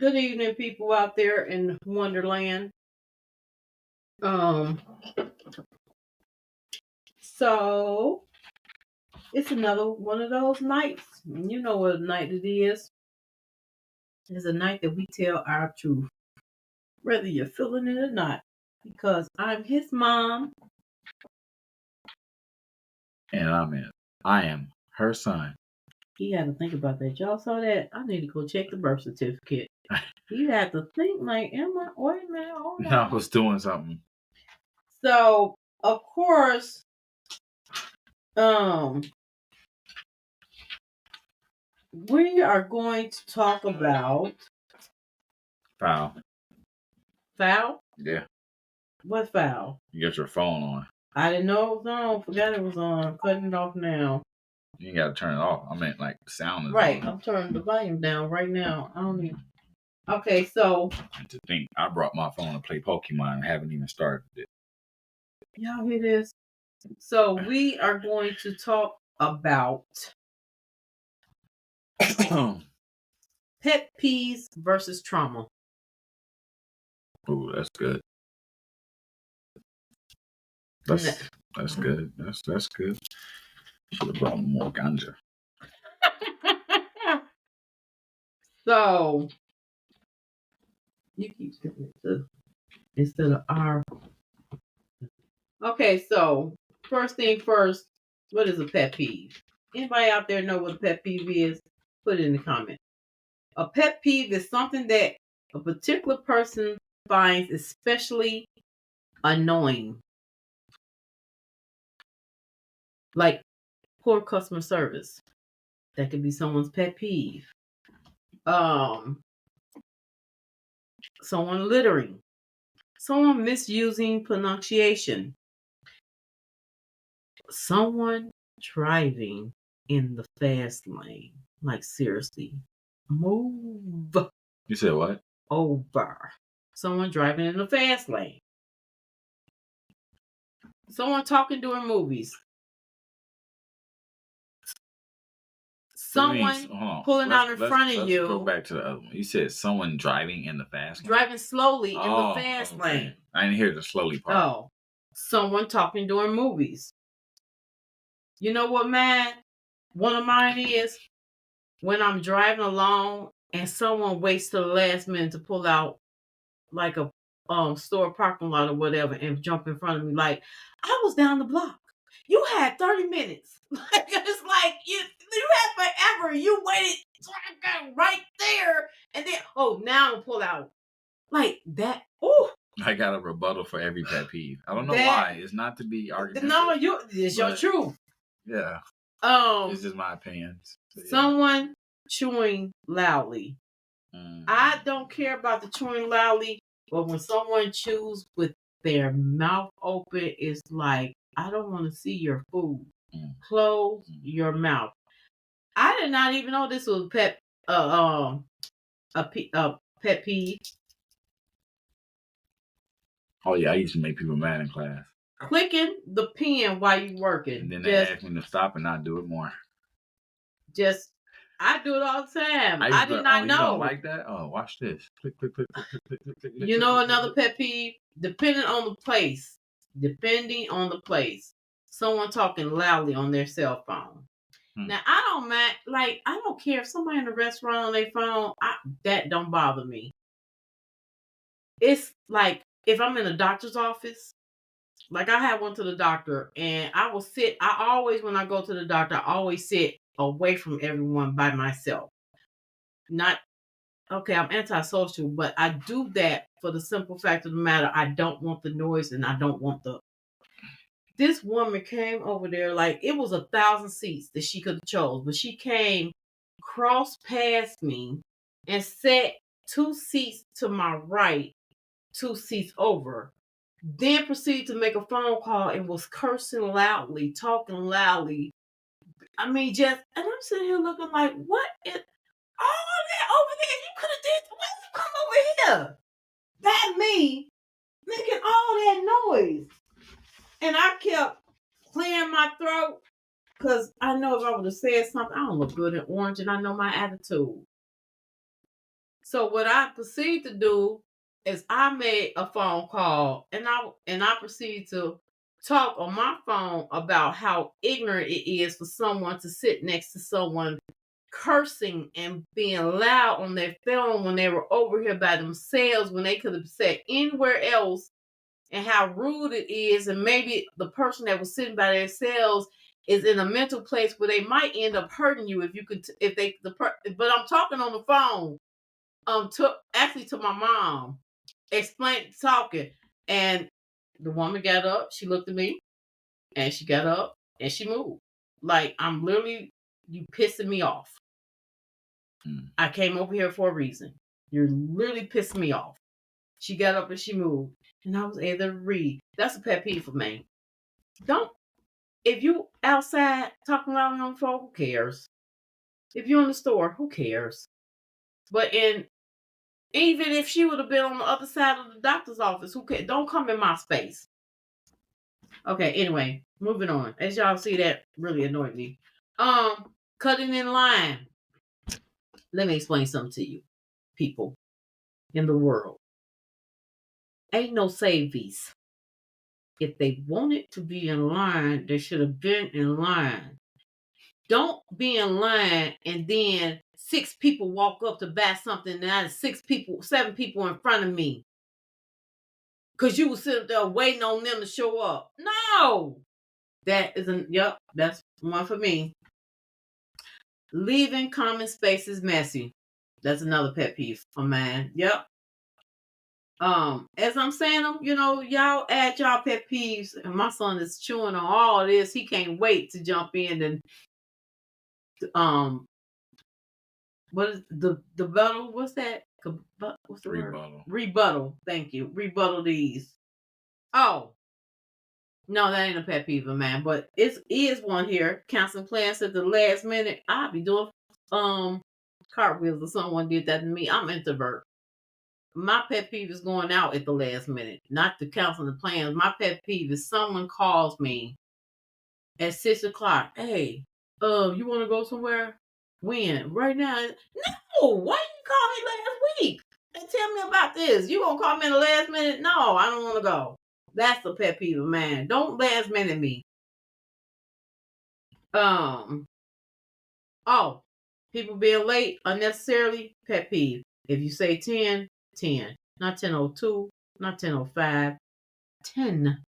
Good evening, people out there in Wonderland. So it's another one of those nights. You know what night it is. It's a night that we tell our truth, whether you're feeling it or not. Because I'm his mom. And I am her son. He had to think about that. Y'all saw that? I need to go check the birth certificate. He had to think like, am I? Wait a minute, hold on. I was doing something. So of course, we are going to talk about Foul. Foul? Yeah. What foul? You got your phone on. I didn't know it was on. Forgot it was on. I'm cutting it off now. You ain't got to turn it off. I meant like the sound is right. on. I'm turning the volume down right now. I don't even. Okay, so. And to think, I brought my phone to play Pokemon and haven't even started it. Y'all hear this? So we are going to talk about pet peeves versus trauma. Ooh, that's good. That's good. That's good. Should have brought more ganja. So you keep saying it instead of our. Okay, so first thing first, what is a pet peeve? Anybody out there know what a pet peeve is? Put it in the comment. A pet peeve is something that a particular person finds especially annoying. Like poor customer service. That could be someone's pet peeve. Someone littering. Someone misusing pronunciation. Someone driving in the fast lane. Like seriously. Move. You said what? Over. Someone driving in the fast lane. Someone talking during movies. Someone pulling out in front of you. Let's go back to the other one. You said someone driving in the fast lane? Driving slowly in the fast lane. I didn't hear the slowly part. Oh. Someone talking during movies. You know what, man? One of mine is when I'm driving along and someone waits till the last minute to pull out like a store parking lot or whatever and jump in front of me. Like, I was down the block. You had 30 minutes. Like, it's like you had forever. You waited right there. And then, now I'm going to pull out. Like that. Ooh. I got a rebuttal for every pet peeve. I don't know why. It's not to be argumentative. No, it's your truth. Yeah. It's just my opinion. So, yeah. Someone chewing loudly. I don't care about the chewing loudly, but when someone chews with their mouth open, it's like, I don't want to see your food. Close your mouth. I did not even know this was pet peeve. Oh yeah, I used to make people mad in class. Clicking the pen while you working. And then they ask me to stop and not do it more. I do it all the time. I did not know. You don't like that? Oh, watch this. Click, click, click, click, click, click, click. You know another pet peeve? Depending on the place, someone talking loudly on their cell phone. Now, I don't mind. Like, I don't care if somebody in the restaurant on their phone. That don't bother me. It's like if I'm in a doctor's office. Like I had one to the doctor, and I will sit. When I go to the doctor, I always sit away from everyone by myself. I'm antisocial, but I do that for the simple fact of the matter. I don't want the noise, and I don't want This woman came over there like it was 1,000 seats that she could have chose, but she came, crossed past me, and sat 2 seats to my right, 2 seats over. Then proceeded to make a phone call and was cursing loudly, talking loudly. I mean, and I'm sitting here looking like, what is all that over there? You could have did. Why you come over here? That me making all that noise, and I kept clearing my throat because I know if I would have said something, I don't look good in orange, and I know my attitude. So what I proceeded to do is I made a phone call and I proceeded to talk on my phone about how ignorant it is for someone to sit next to someone cursing and being loud on their phone when they were over here by themselves when they could have sat anywhere else, and how rude it is, and maybe the person that was sitting by themselves is in a mental place where they might end up hurting you if you could if they but I'm talking on the phone to my mom, talking, and the woman got up, she looked at me, and she got up and she moved. Like, I'm literally, you pissing me off. I came over here for a reason. You're literally pissing me off. She got up and she moved, and I was able to read. That's a pet peeve for me. Don't, if you outside talking loud on the phone, who cares? If you're in the store, who cares? But even if she would have been on the other side of the doctor's office, who cares? Don't come in my space. Okay, anyway, moving on. As y'all see, that really annoyed me. Cutting in line. Let me explain something to you, people in the world. Ain't no savies. If they wanted to be in line, they should have been in line. Don't be in line and then 6 people walk up to buy something and I had 7 people in front of me. Because you were sitting there waiting on them to show up. No! That's one for me. Leaving common spaces messy. That's another pet peeve of mine. Yep. As I'm saying them, y'all add y'all pet peeves, and my son is chewing on all this. He can't wait to jump in and what is the rebuttal? What's that? What's the Rebuttal. word? Rebuttal. Thank you. Rebuttal these. Oh. No, that ain't a pet peeve of mine, but it is one here. Canceling plans at the last minute. I'll be doing cartwheels if someone did that to me. I'm an introvert. My pet peeve is going out at the last minute, not to cancel the plans. My pet peeve is someone calls me at 6:00. Hey, you want to go somewhere? When? Right now? No. Why didn't you call me last week and tell me about this? You gonna call me in the last minute? No, I don't want to go. That's the pet peeve of mine. Don't last minute me. People being late unnecessarily, pet peeve. If you say 10, 10. Not 10:02, not 10:05. 10.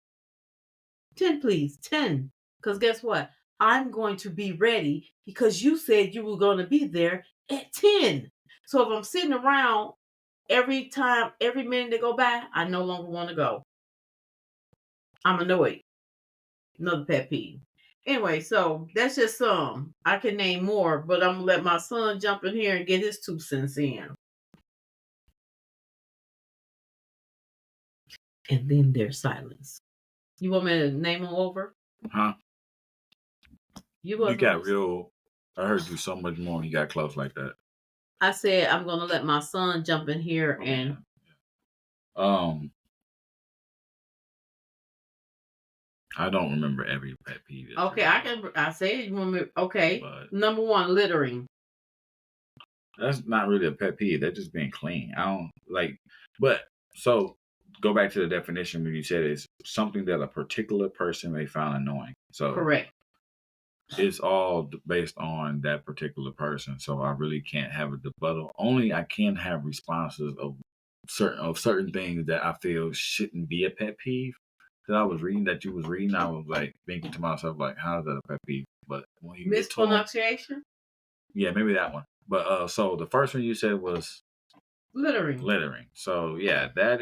10, please. 10. Because guess what? I'm going to be ready because you said you were going to be there at 10. So if I'm sitting around every minute they go by, I no longer want to go. I'm annoyed. Another pet peeve. Anyway, so that's just some. I can name more, but I'm going to let my son jump in here and get his 2 cents in. And then there's silence. You want me to name them over? Huh? You got real. I heard you so much more when you got close like that. I said I'm going to let my son jump in here and. I don't remember every pet peeve. Okay, I say you want me. Okay, but number 1, littering. That's not really a pet peeve. That's just being clean. I don't like. But so go back to the definition when you said it's something that a particular person may find annoying. So correct. It's all based on that particular person. So I really can't have a rebuttal. Only I can have responses of certain things that I feel shouldn't be a pet peeve. That you was reading, I was like thinking to myself, like, how is that a pet peeve? But when you mispronunciation? Yeah, maybe that one. But so the first one you said was littering. So yeah, that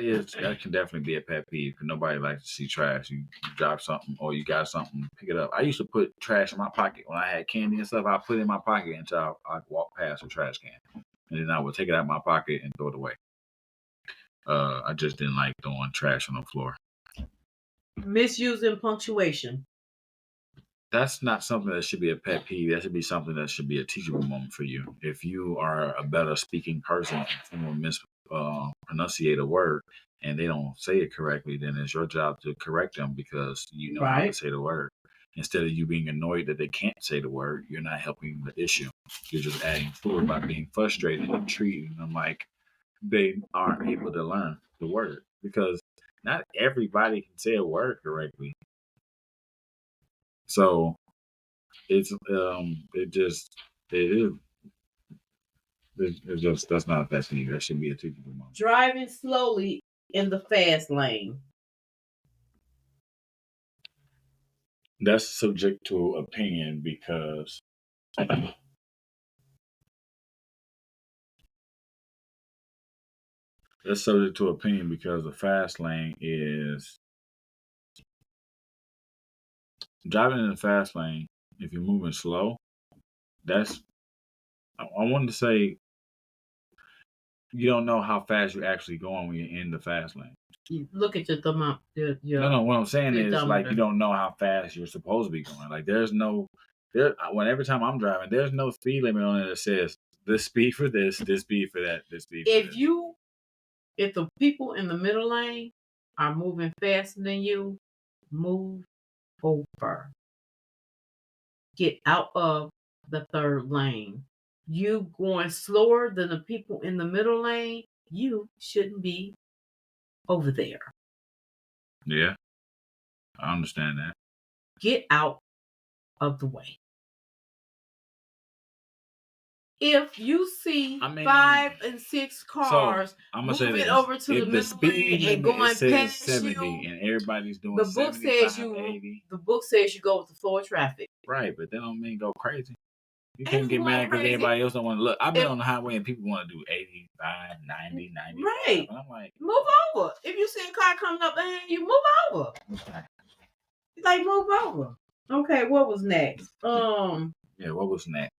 can definitely be a pet peeve because nobody likes to see trash. You drop something or you got something, pick it up. I used to put trash in my pocket when I had candy and stuff. I put it in my pocket until I walk past a trash can, and then I would take it out of my pocket and throw it away. I just didn't like throwing trash on the floor. Misusing punctuation. That's not something that should be a pet peeve. That should be something that should be a teachable moment for you. If you are a better speaking person and someone mispronunciate a word and they don't say it correctly, then it's your job to correct them because you know how to say the word. Instead of you being annoyed that they can't say the word, you're not helping the issue. You're just adding to it by being frustrated and treating them like they aren't able to learn the word because not everybody can say a word correctly. So it's it it's just that's not a pet peeve. That should be a teachable moment. Driving slowly in the fast lane. That's subject to opinion because that's subject to opinion because the fast lane is driving in the fast lane. If you're moving slow, that's I wanted to say you don't know how fast you're actually going when you're in the fast lane. You look at your thumb. No. What I'm saying is like you don't know how fast you're supposed to be going. Like there's no when every time I'm driving, there's no speed limit on it that says this speed for this speed for that, this speed. For this. If the people in the middle lane are moving faster than you, move over. Get out of the third lane. You going slower than the people in the middle lane, you shouldn't be over there. Yeah, I understand that. Get out of the way. If you see 5 and 6 cars moving over to the middle lane and going past 70 you, and everybody's doing the book says 80. The book says you go with the flow of traffic. Right, but that don't mean go crazy. You can't get mad because everybody else don't want to look. I've been on the highway and people want to do 85, 90, 95. Right. And I'm like, move over. If you see a car coming up behind you, move over. Like, move over. Okay, what was next? Yeah, what was next?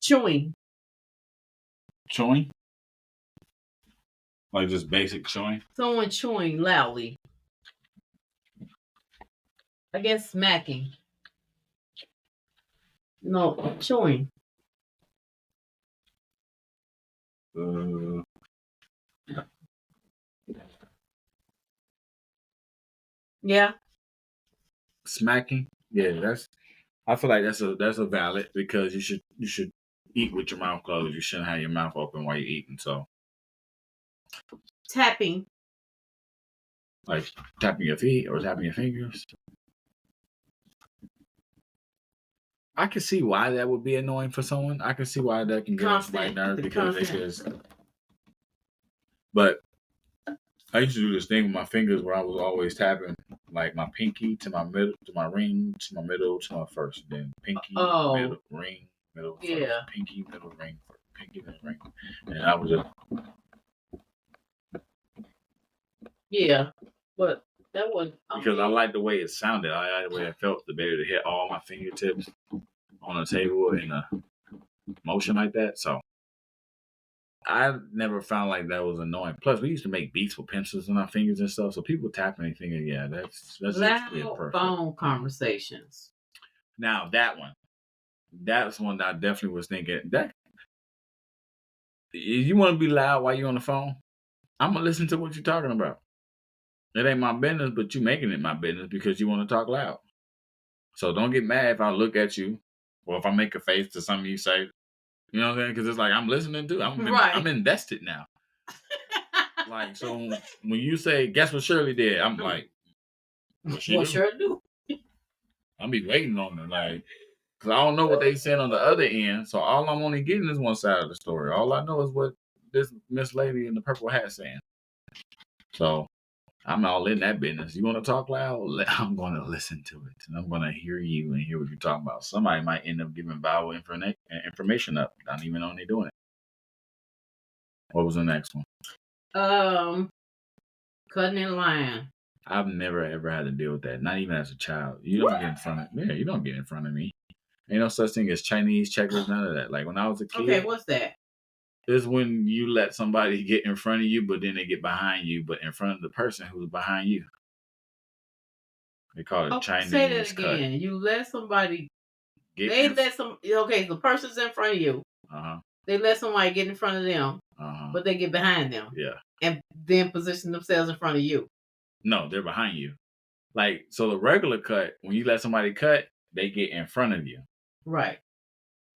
Chewing. Chewing? Like just basic chewing? Someone chewing loudly. I guess smacking. No, chewing. Yeah. Smacking? Yeah, I feel like that's a valid because you should eat with your mouth closed. You shouldn't have your mouth open while you're eating. So tapping. Like tapping your feet or tapping your fingers. I can see why that would be annoying for someone. I can see why that can get on somebody's nerves because they just. But I used to do this thing with my fingers where I was always tapping like my pinky to my middle, to my ring, to my middle, to my first, then pinky, middle, ring, middle, first, pinky, middle, ring, first, pinky, middle, ring, and I was just. Yeah, but that was because I like the way it sounded. I like the way it felt to be able to hit all my fingertips on the table in a motion like that. So I never found like that was annoying. Plus, we used to make beats with pencils in our fingers and stuff. So people tapping anything, yeah, that's loud phone conversations. Now that's one that I definitely was thinking that. If you want to be loud while you're on the phone, I'm gonna listen to what you're talking about. It ain't my business, but you making it my business because you want to talk loud. So don't get mad if I look at you or if I make a face to something you say. You know what I'm saying? Because it's like I'm listening to. I'm invested now. Like, so when you say, guess what Shirley did? I'm like, what Shirley do? I'll be waiting on her. Like, because I don't know what they said on the other end. So all I'm only getting is one side of the story. All I know is what this Miss Lady in the purple hat saying. So I'm all in that business. You want to talk loud? I'm going to listen to it. And I'm going to hear you and hear what you're talking about. Somebody might end up giving valuable information up. I don't even know they're doing it. What was the next one? Cutting in line. I've never, ever had to deal with that. Not even as a child. You don't get in front of me. Yeah, you don't get in front of me. Ain't no such thing as Chinese checkers, none of that. Like when I was a kid. Okay, what's that? Is when you let somebody get in front of you, but then they get behind you, but in front of the person who's behind you. They call it Chinese say that again. Cut. You let somebody the person's in front of you. They let somebody get in front of them, but they get behind them. Yeah. And then position themselves in front of you. No, they're behind you. Like, so the regular cut, when you let somebody cut, they get in front of you. Right.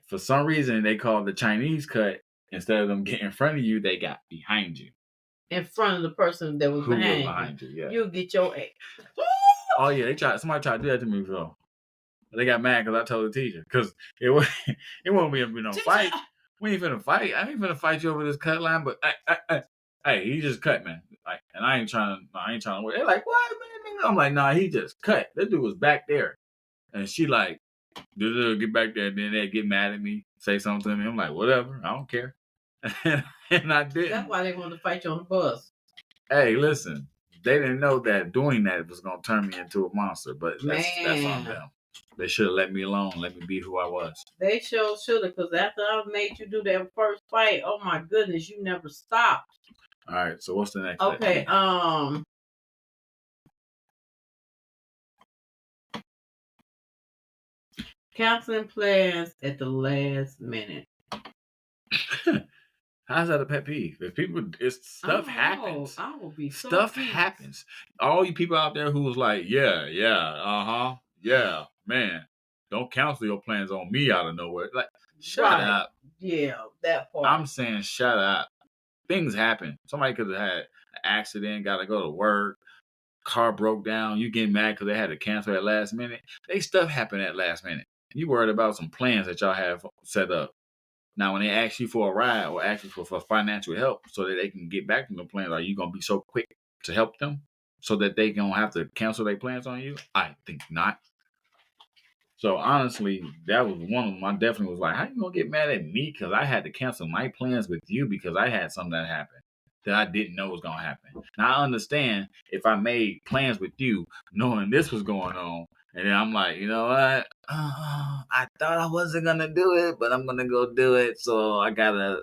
For some reason, they called the Chinese cut. Instead of them getting in front of you, they got behind you. In front of the person that was behind you. Yeah. You'll get your ass. Oh yeah, somebody tried to do that to me before. They got mad because I told the teacher. Because it won't be no fight. We ain't finna fight. I ain't finna fight you over this cut line, but hey, he just cut, man. Like, and I ain't trying to wait. They're like, what, man? I'm like, nah, he just cut. That dude was back there. And she like, get back there. And then they get mad at me, say something to me. I'm like, whatever. I don't care. And I didn't. That's why they wanted to fight you on the bus. Hey, listen. They didn't know that doing that was going to turn me into a monster. But that's on them. They should have let me alone. Let me be who I was. They sure should have. Because after I made you do that first fight, oh my goodness, you never stopped. All right. So what's the next? Okay. Canceling plans at the last minute. How's that a pet peeve? If people, stuff happens. I will be so stuff peeved. happens. All you people out there who was like, yeah, man, don't cancel your plans on me out of nowhere. Like, shut up. Yeah, that part. I'm saying, shut up. Things happen. Somebody could have had an accident, got to go to work, car broke down. You getting mad because they had to cancel at last minute. Stuff happened at last minute. You worried about some plans that y'all have set up. Now, when they ask you for a ride or ask you for financial help so that they can get back to the plans, are you going to be so quick to help them so that they don't have to cancel their plans on you? I think not. So, honestly, that was one of them. I definitely was like, how you going to get mad at me because I had to cancel my plans with you because I had something that happened that I didn't know was going to happen. Now, I understand if I made plans with you knowing this was going on, and then I'm like, you know what? I thought I wasn't going to do it, but I'm going to go do it. So I got to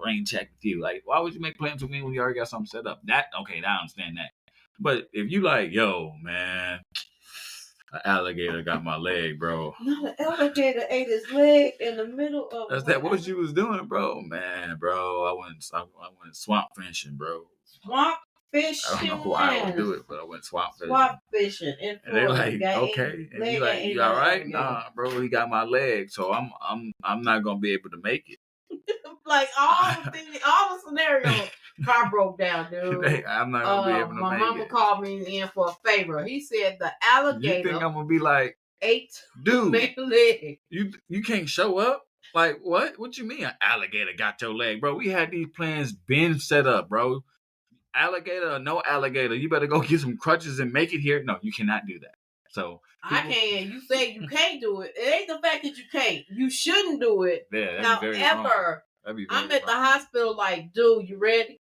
rain check with you. Like, why would you make plans with me when you already got something set up? Okay, I understand that. But if you like, yo, man, an alligator got my leg, bro. No, the alligator ate his leg in the middle of. That's that what you was doing, bro? Man, bro, I went swamp fishing, bro. Swamp fishing. I don't know why I would do it, but I went swamp fishing. Swamp fishing. And they're like, okay. And you like, you all right? Nah, bro, he got my leg, so I'm not gonna be able to make it. Like all the scenarios, car broke down, dude. I'm not gonna be able to make it. My mama called me in for a favor. He said the alligator. You think I'm gonna be like, ate dude? Leg. You can't show up? Like what? What you mean an alligator got your leg, bro? We had these plans been set up, bro. Alligator or no alligator, you better go get some crutches and make it here. No, you cannot do that. So I can. You say you can't do it. It ain't the fact that you can't. You shouldn't do it. Yeah, however, I'm at the hospital like, dude, you ready?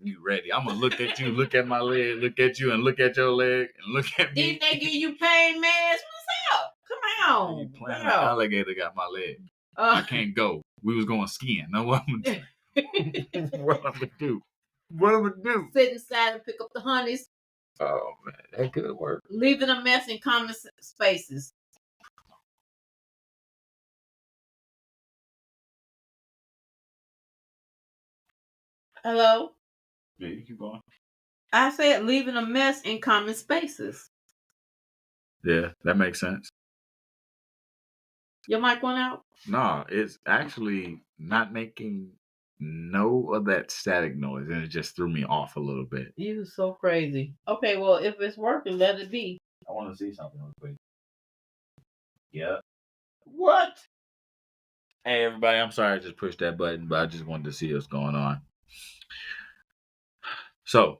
You ready? I'm gonna look at you, look at my leg, look at you, and look at your leg, and look at me. Didn't they give you pain meds? What's up? Come on. You playing an alligator got my leg. I can't go. We was going skiing. No, what I'm gonna do? What I'm gonna do? What I'm gonna do? Sit inside and pick up the honeys. Oh man, that could work. Leaving a mess in common spaces. Hello? Yeah, you keep going. I said leaving a mess in common spaces. Yeah, that makes sense. Your mic went out? No, it's actually not making no of that static noise, and it just threw me off a little bit. You so crazy. Okay, well, if it's working, let it be. I want to see something real quick. Yeah. What? Hey, everybody, I'm sorry I just pushed that button, but I just wanted to see what's going on. So,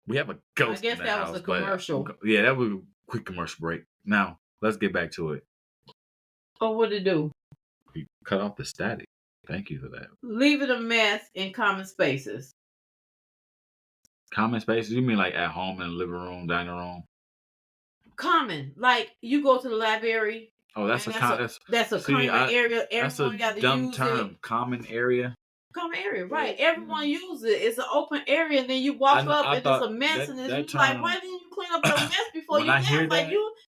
we have a ghost in the house. I guess that was a commercial. Yeah, that was a quick commercial break. Now, let's get back to it. Oh, what did it do? We cut off the static. Thank you for that. Leaving a mess in common spaces. Common spaces? You mean like at home in the living room, dining room? Common. Like, you go to the library. Oh, that's a common area. Everyone got to dumb term. It. Common area. Common area, right? Everyone uses it. It's an open area, and then you walk up, and it's a mess, and it's like, why didn't you clean up your mess before you left? Like,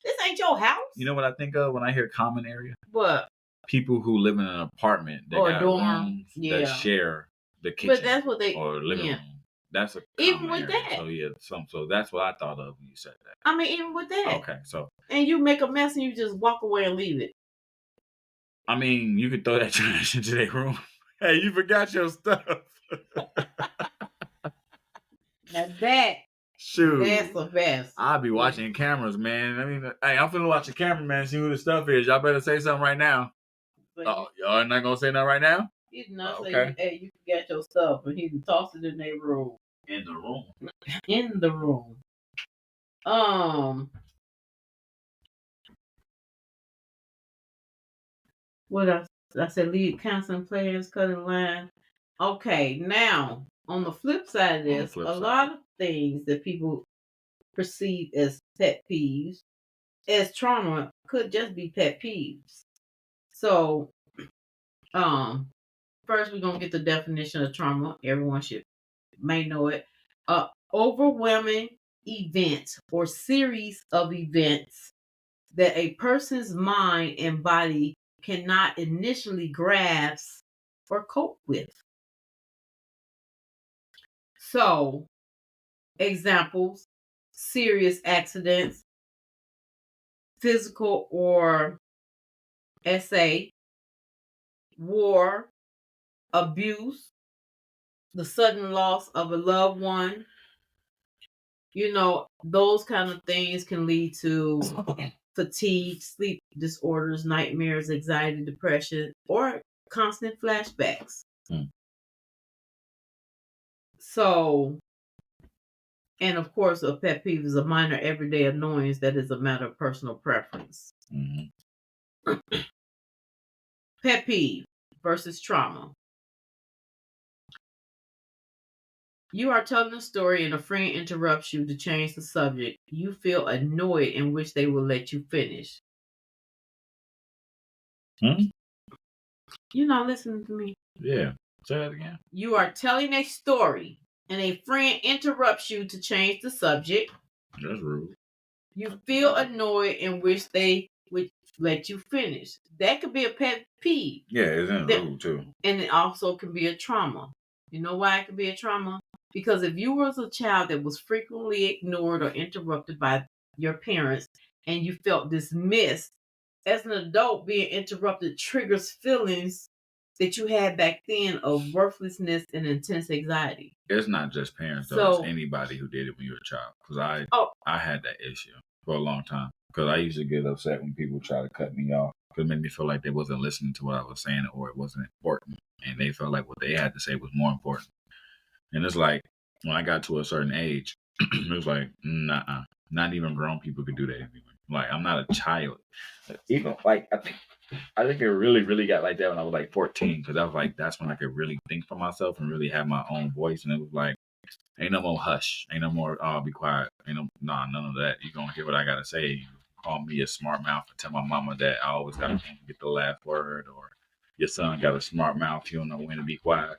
this ain't your house. You know what I think of when I hear common area? What? People who live in an apartment that got rooms that share the kitchen, but that's what they or living room. That's a even with area. that. So yeah, so that's what I thought of when you said that. I mean, even with that. Okay, so and you make a mess and you just walk away and leave it. I mean, you could throw that trash into their room. Hey, you forgot your stuff. Now that, shoot, that's the best. I'll be watching cameras, man. I mean, hey, I'm finna watch the camera, man. See who the stuff is. Y'all better say something right now. Oh, y'all not gonna say nothing right now? He did not say, hey, you forgot your stuff, but he tossed it in their room. In the room. In the room. What else? I said lead counseling players, cutting line. Okay, now on the flip side of this, a lot of things that people perceive as pet peeves, as trauma, could just be pet peeves. So, first we're gonna get the definition of trauma. Everyone may know it. Overwhelming event or series of events that a person's mind and body cannot initially grasp or cope with. So, examples: serious accidents, physical or SA, war, abuse, the sudden loss of a loved one. Those kind of things can lead to fatigue, sleep disorders, nightmares, anxiety, depression, or constant flashbacks. So, and of course, a pet peeve is a minor everyday annoyance that is a matter of personal preference. Pet peeve versus trauma. You are telling a story and a friend interrupts you to change the subject. You feel annoyed in which they will let you finish. You're not listening to me. Yeah. Say that again. You are telling a story and a friend interrupts you to change the subject. That's rude. You feel annoyed in which they would let you finish. That could be a pet peeve. Yeah, it's rude too. And it also can be a trauma. You know why it could be a trauma? Because if you was a child that was frequently ignored or interrupted by your parents and you felt dismissed, as an adult, being interrupted triggers feelings that you had back then of worthlessness and intense anxiety. It's not just parents, though. It's anybody who did it when you were a child. Because I had that issue for a long time. Because I used to get upset when people try to cut me off. Because it made me feel like they wasn't listening to what I was saying or it wasn't important. And they felt like what they had to say was more important. And it's like, when I got to a certain age, it was like, nah, not even grown people could do that anymore. Like, I'm not a child. Even, like, I think it really, really got like that when I was like 14. Because I was like, that's when I could really think for myself and really have my own voice. And it was like, ain't no more hush. Ain't no more, be quiet. None of that. You gonna hear what I gotta say. You call me a smart mouth and tell my mama that I always gotta get the last word. Or your son got a smart mouth. You don't know when to be quiet.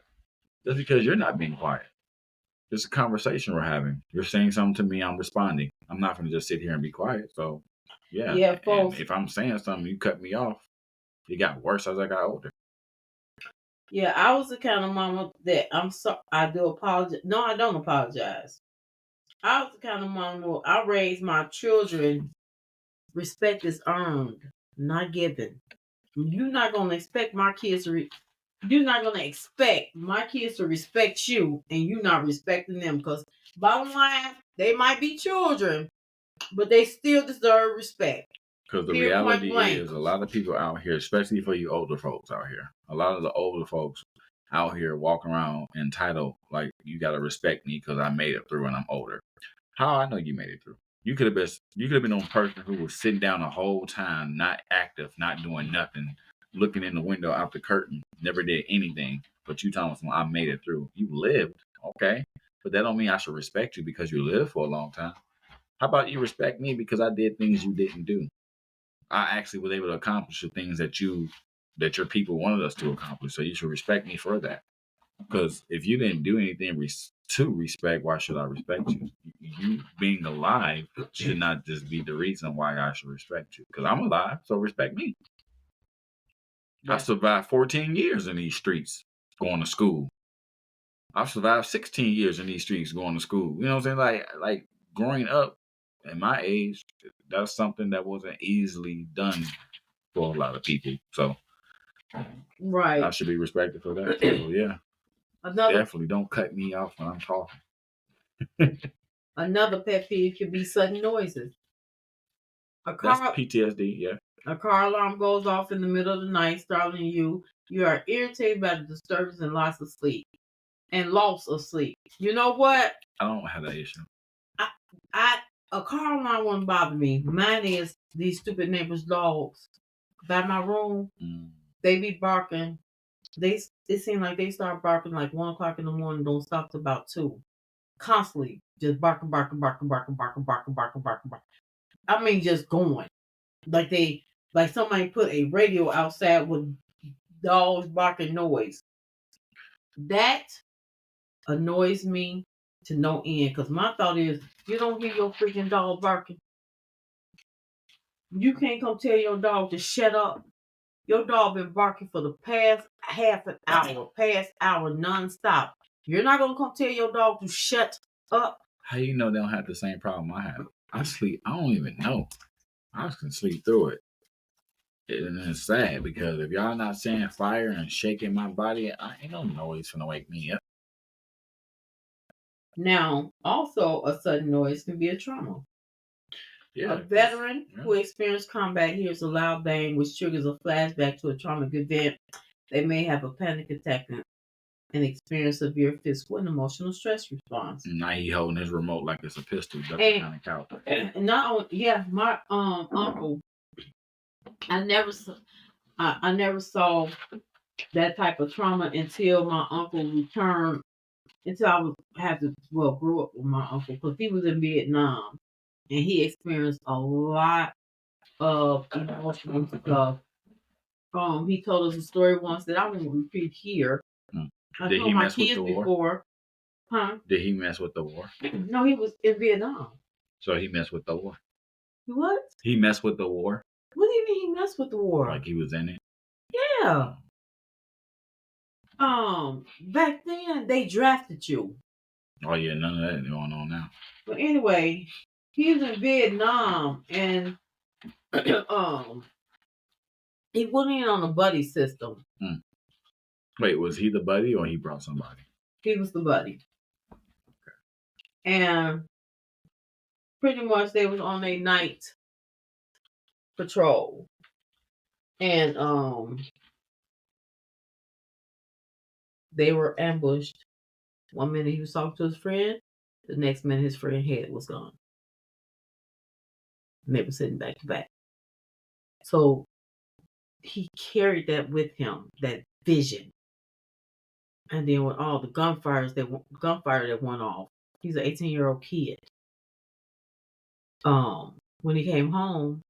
Just because you're not being quiet. It's a conversation we're having. You're saying something to me, I'm responding. I'm not going to just sit here and be quiet. So, yeah. And if I'm saying something, you cut me off. It got worse as I got older. Yeah, I was the kind of mama that I do apologize. No, I don't apologize. I was the kind of mama where I raised my children. Respect is earned, not given. You're not going to expect my kids to you're not going to expect my kids to respect you and you not respecting them, because bottom line, they might be children, but they still deserve respect. Because the reality is a lot of people out here, especially for you older folks out here, a lot of the older folks out here walk around entitled, like, you got to respect me because I made it through and I'm older. How I know you made it through? You could have been on person who was sitting down the whole time, not active, not doing nothing, looking in the window out the curtain, never did anything. But you telling me I made it through. You lived, okay? But that don't mean I should respect you because you lived for a long time. How about you respect me because I did things you didn't do? I actually was able to accomplish the things that your people wanted us to accomplish. So you should respect me for that. Because if you didn't do anything to respect, why should I respect you? You being alive should not just be the reason why I should respect you. Because I'm alive, so respect me. I survived 14 years in these streets going to school. I've survived 16 years in these streets going to school. You know what I'm saying? Like growing up at my age, that's something that wasn't easily done for a lot of people. So Right. I should be respected for that. So, yeah. Definitely don't cut me off when I'm talking. Another pet peeve could be sudden noises. That's PTSD, yeah. A car alarm goes off in the middle of the night, startling you. You are irritated by the disturbance and loss of sleep. You know what? I don't have that issue. A car alarm won't bother me. Mine is these stupid neighbors' dogs by my room. They be barking. It seems like they start barking like 1 o'clock in the morning, don't stop till about 2. Constantly just barking. I mean, just going. Like somebody put a radio outside with dogs barking noise. That annoys me to no end, because my thought is, you don't hear your freaking dog barking. You can't come tell your dog to shut up. Your dog been barking for the past half an hour, nonstop. You're not gonna come tell your dog to shut up. How you know they don't have the same problem I have? I sleep. I don't even know. I can sleep through it. And it's sad because if y'all not saying fire and shaking my body, I ain't no noise gonna wake me up. Now, also a sudden noise can be a trauma. Yeah, a veteran who experienced combat hears a loud bang, which triggers a flashback to a traumatic event. They may have a panic attack and experience severe physical and emotional stress response. Now he holding his remote like it's a pistol, ducking on the couch. And not only, my uncle. I never saw that type of trauma until my uncle returned. Until I grew up with my uncle, because he was in Vietnam and he experienced a lot of emotional stuff. He told us a story once that I won't repeat here. I told my kids before. Huh? Did he mess with the war? No, he was in Vietnam. So he messed with the war. What? He messed with the war. What do you mean he messed with the war? Like he was in it? Yeah. Back then they drafted you. Oh yeah, none of that going on now. But anyway, he was in Vietnam and he went in on a buddy system. Wait, was he the buddy or he brought somebody? He was the buddy. Okay. And pretty much they was on a night patrol. And they were ambushed. 1 minute he was talking to his friend, the next minute his friend's head was gone. And they were sitting back to back. So he carried that with him, that vision. And then with all the gunfire that went off, he's an 18-year-old kid. When he came home,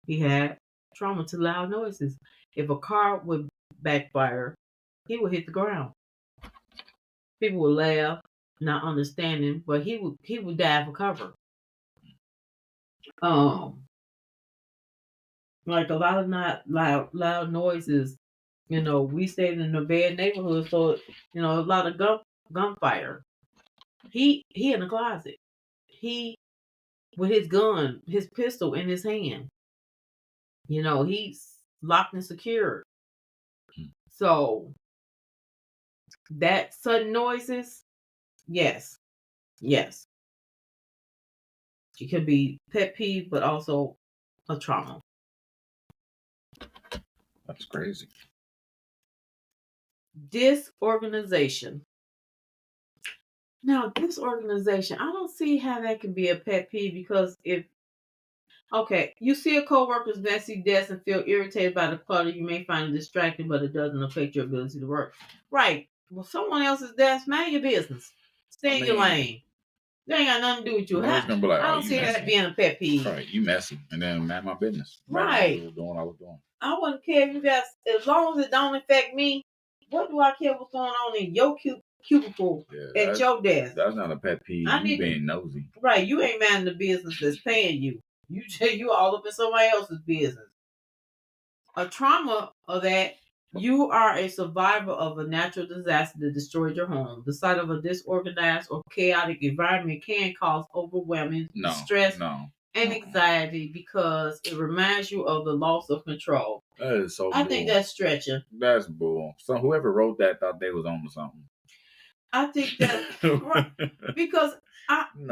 he had trauma to loud noises. If a car would backfire, he would hit the ground. People would laugh, not understanding, but he would dive for cover. Like a lot of not loud noises. We stayed in a bad neighborhood, so a lot of gunfire. He in the closet. He with his gun, his pistol in his hand. He's locked and secured. So that sudden noises, yes. It could be pet peeve, but also a trauma. That's crazy. Disorganization. Now, disorganization, I don't see how that can be a pet peeve, because you see a coworker's messy desk and feel irritated by the clutter, you may find it distracting, but it doesn't affect your ability to work. Right. Well, someone else's desk, mind your business. Stay in your lane. They ain't got nothing to do with you. I don't see that being a pet peeve. Right, you messy, and then mind my business. Right. I was doing what I was doing. I wouldn't care if you guys, as long as it don't affect me. What do I care what's going on in your cubicle at your desk? That's not a pet peeve. You being nosy. Right, you ain't minding the business that's paying you. You all up in somebody else's business. A trauma of that. You are a survivor of a natural disaster that destroyed your home. The sight of a disorganized or chaotic environment can cause overwhelming stress and anxiety because it reminds you of the loss of control. That is so. I think that's stretching. That's bull. So whoever wrote that thought they was on to something. I think that because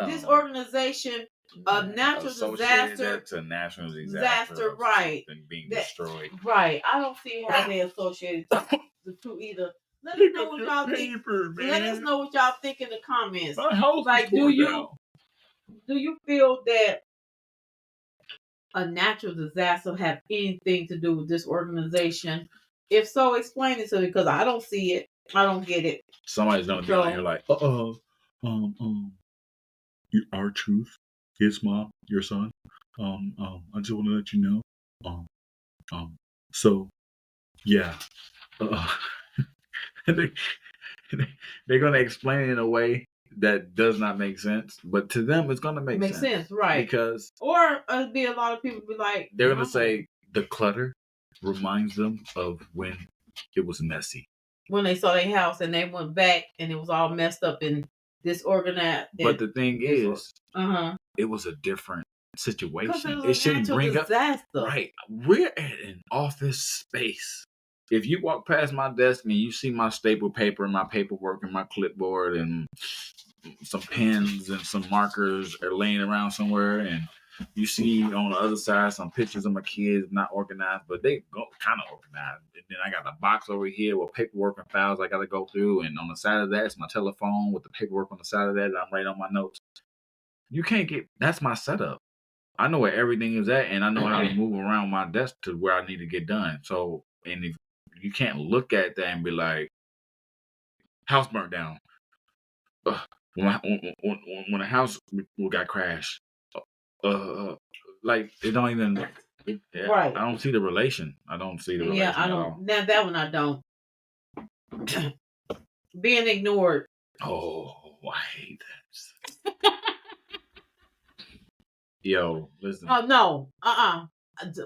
this organization, a natural disaster, to a national disaster, right? Being destroyed, right? I don't see how they associated the two either. Let us know what y'all think. Let us know what y'all think in the comments. Like, do you feel that a natural disaster have anything to do with this organization? If so, explain it to me because I don't see it. I don't get it. Somebody's gonna be on here like, our truth, his mom, your son. I just want to let you know. So, yeah. They're gonna explain it in a way that does not make sense, but to them it's gonna make sense, right? Because be a lot of people be like, they're gonna say the clutter reminds them of when it was messy. When they saw their house and they went back and it was all messed up and disorganized. But the thing is, it was a different situation. It shouldn't bring disaster. Up. Right. We're at an office space. If you walk past my desk and you see my staple paper and my paperwork and my clipboard and some pens and some markers are laying around somewhere, and you see on the other side some pictures of my kids not organized, but they go kind of organized. And then I got a box over here with paperwork and files I got to go through, and on the side of that is my telephone with the paperwork on the side of that. I'm writing on my notes. You can't get. That's my setup. I know where everything is at, and I know how to move around my desk to where I need to get done. So, and if you can't look at that and be like, house burnt down. When a house got crashed, like it don't even. Right. I don't see the relation. I don't see the relation. Yeah, I don't. Now that one I don't. Being ignored. Oh, I hate that. Yo, listen. Oh no.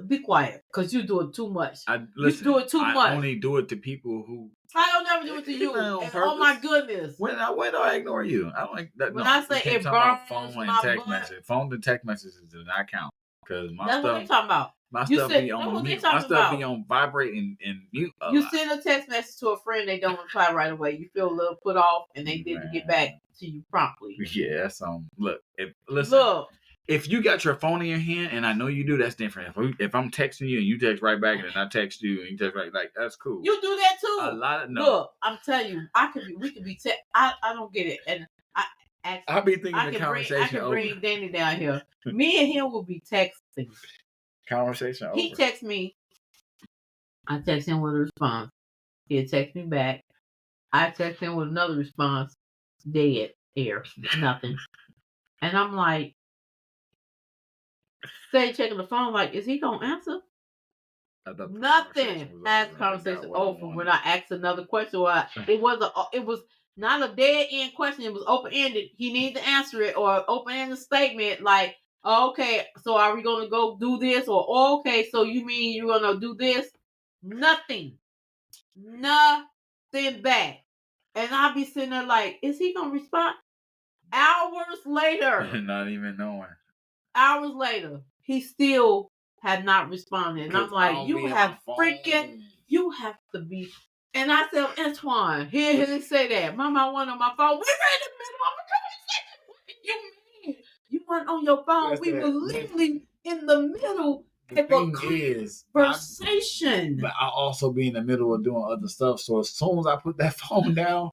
Be quiet, cause you do it too much. You do it too much. I only do it to people who. I don't never do it to you. Oh my goodness. When do I ignore you? I don't like that. When I say it burns phone and text message, phone and text messages do not count because my That's stuff. What you're talking about. My stuff be on mute. My stuff be on vibrate and mute. You send a text message to a friend, they don't reply right away. You feel a little put off, and they didn't get back to you promptly. Yeah, that's look. Listen. If you got your phone in your hand, and I know you do, that's different. If I'm texting you and you text right back, and then I text you and you text right, like that's cool. You do that too. A lot of Look, I'm telling you, we could be. I don't get it, and I'll be thinking the conversation. I can bring Danny down here. Me and him will be texting. Conversation over. He texts me. I text him with a response. He'll text me back. I text him with another response. Dead air, nothing. And I'm like. Stay checking the phone, like, is he gonna answer? Nothing. As conversation over when I asked another question, it was not a dead end question. It was open ended. He needed to answer it or open ended statement like, oh, okay, so are we gonna go do this or oh, okay, so you mean you're gonna do this? Nothing back, and I'll be sitting there like, is he gonna respond? Hours later, not even knowing. Hours later, he still had not responded. And I'm like, you have to be. And I said, Antoine, here they say that. Mama, I went on my phone. We were in the middle of a conversation. What do you mean? You weren't on your phone. We were literally in the middle of a conversation. But I'll also be in the middle of doing other stuff. So as soon as I put that phone down,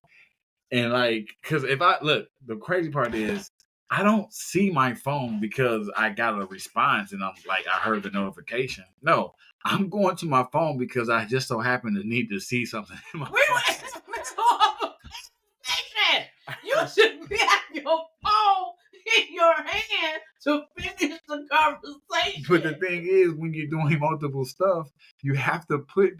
and like, because if I look, the crazy part is, I don't see my phone because I got a response and I'm like, I heard the notification. No, I'm going to my phone because I just so happen to need to see something in my phone. You should be at your phone in your hand to finish the conversation. But the thing is, when you're doing multiple stuff, you have to put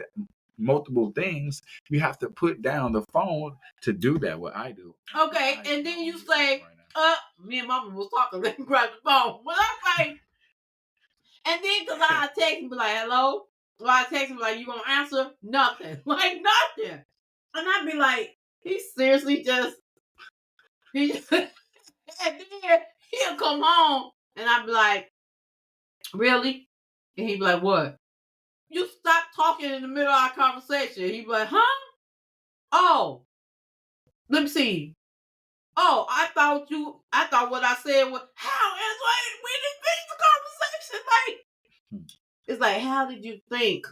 multiple things. You have to put down the phone to do that, what I do. Okay, and then you say, me and Mama was talking, let me grab the phone. Well, I'm like, and then because I text him, be like, hello? Or I text him, like, you gonna answer? Nothing. Like, nothing. And I'd be like, he seriously just, and then he'll come home, and I'd be like, really? And he'd be like, what? You stop talking in the middle of our conversation. He'd be like, huh? Oh, let me see. Oh, I thought what I said was, how is like, we didn't finish the conversation. Like, it's like, how did you think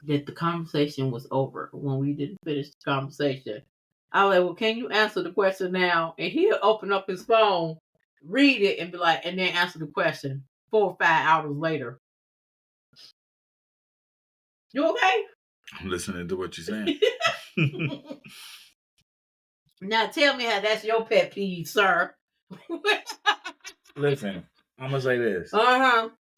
that the conversation was over when we didn't finish the conversation? I was like, well, can you answer the question now? And he'll open up his phone, read it, and be like, and then answer the question 4 or 5 hours later. You okay? I'm listening to what you're saying. Now tell me how that's your pet peeve, sir. Listen, I'm gonna say this.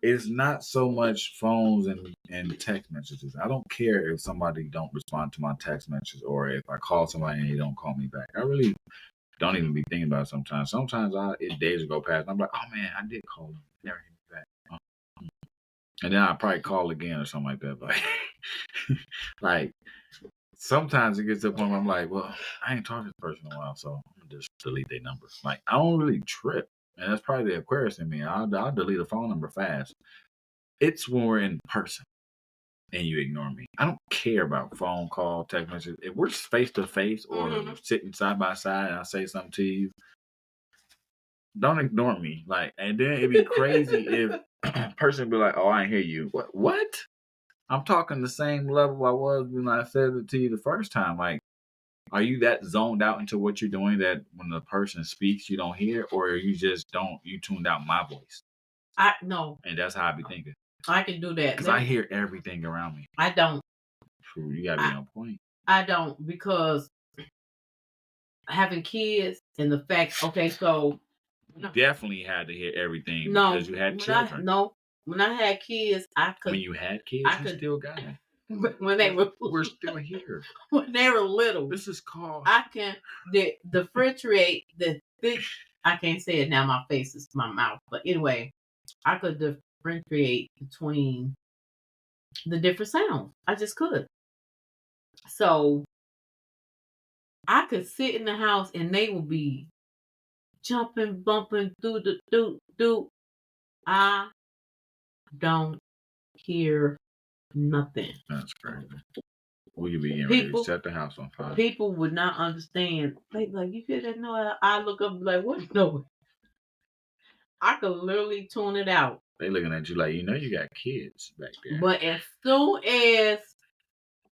It's not so much phones and text messages. I don't care if somebody don't respond to my text messages or if I call somebody and they don't call me back. I really don't even be thinking about it sometimes. Sometimes days will go past and I'm like, oh man, I did call them. Never hit me back. And then I'll probably call again or something like that. But like sometimes it gets to the point where I'm like, well, I ain't talked to this person in a while, so I'm gonna just delete their number. Like I don't really trip. And that's probably the Aquarius in me. I'll delete a phone number fast. It's when we're in person and you ignore me. I don't care about phone call, text message. If we're face to face or sitting side by side and I say something to you, don't ignore me. Like, and then it'd be crazy if a person be like, "Oh, I ain't hear you." What? I'm talking the same level I was when I said it to you the first time. Like, are you that zoned out into what you're doing that when the person speaks you don't hear, or you just you tuned out my voice? No. And that's how I be thinking. I can do that. Because I hear everything around me. I don't. True, you gotta be on point. I don't, because having kids and the fact, okay, so you definitely had to hear everything because you had children. When I had kids, I could. When you had kids, you still got it. When they were, we're still here. When they were little, this is called. I can differentiate the thick. I can't say it now. My face is my mouth, but anyway, I could differentiate between the different sounds. I just could. So I could sit in the house and they would be jumping, bumping through the do. I don't hear nothing. That's crazy. We could be getting ready to set the house on fire. People would not understand. Like you hear that noise? I look up and be like, what noise? I could literally tune it out. They looking at you like, you got kids back there. But as soon as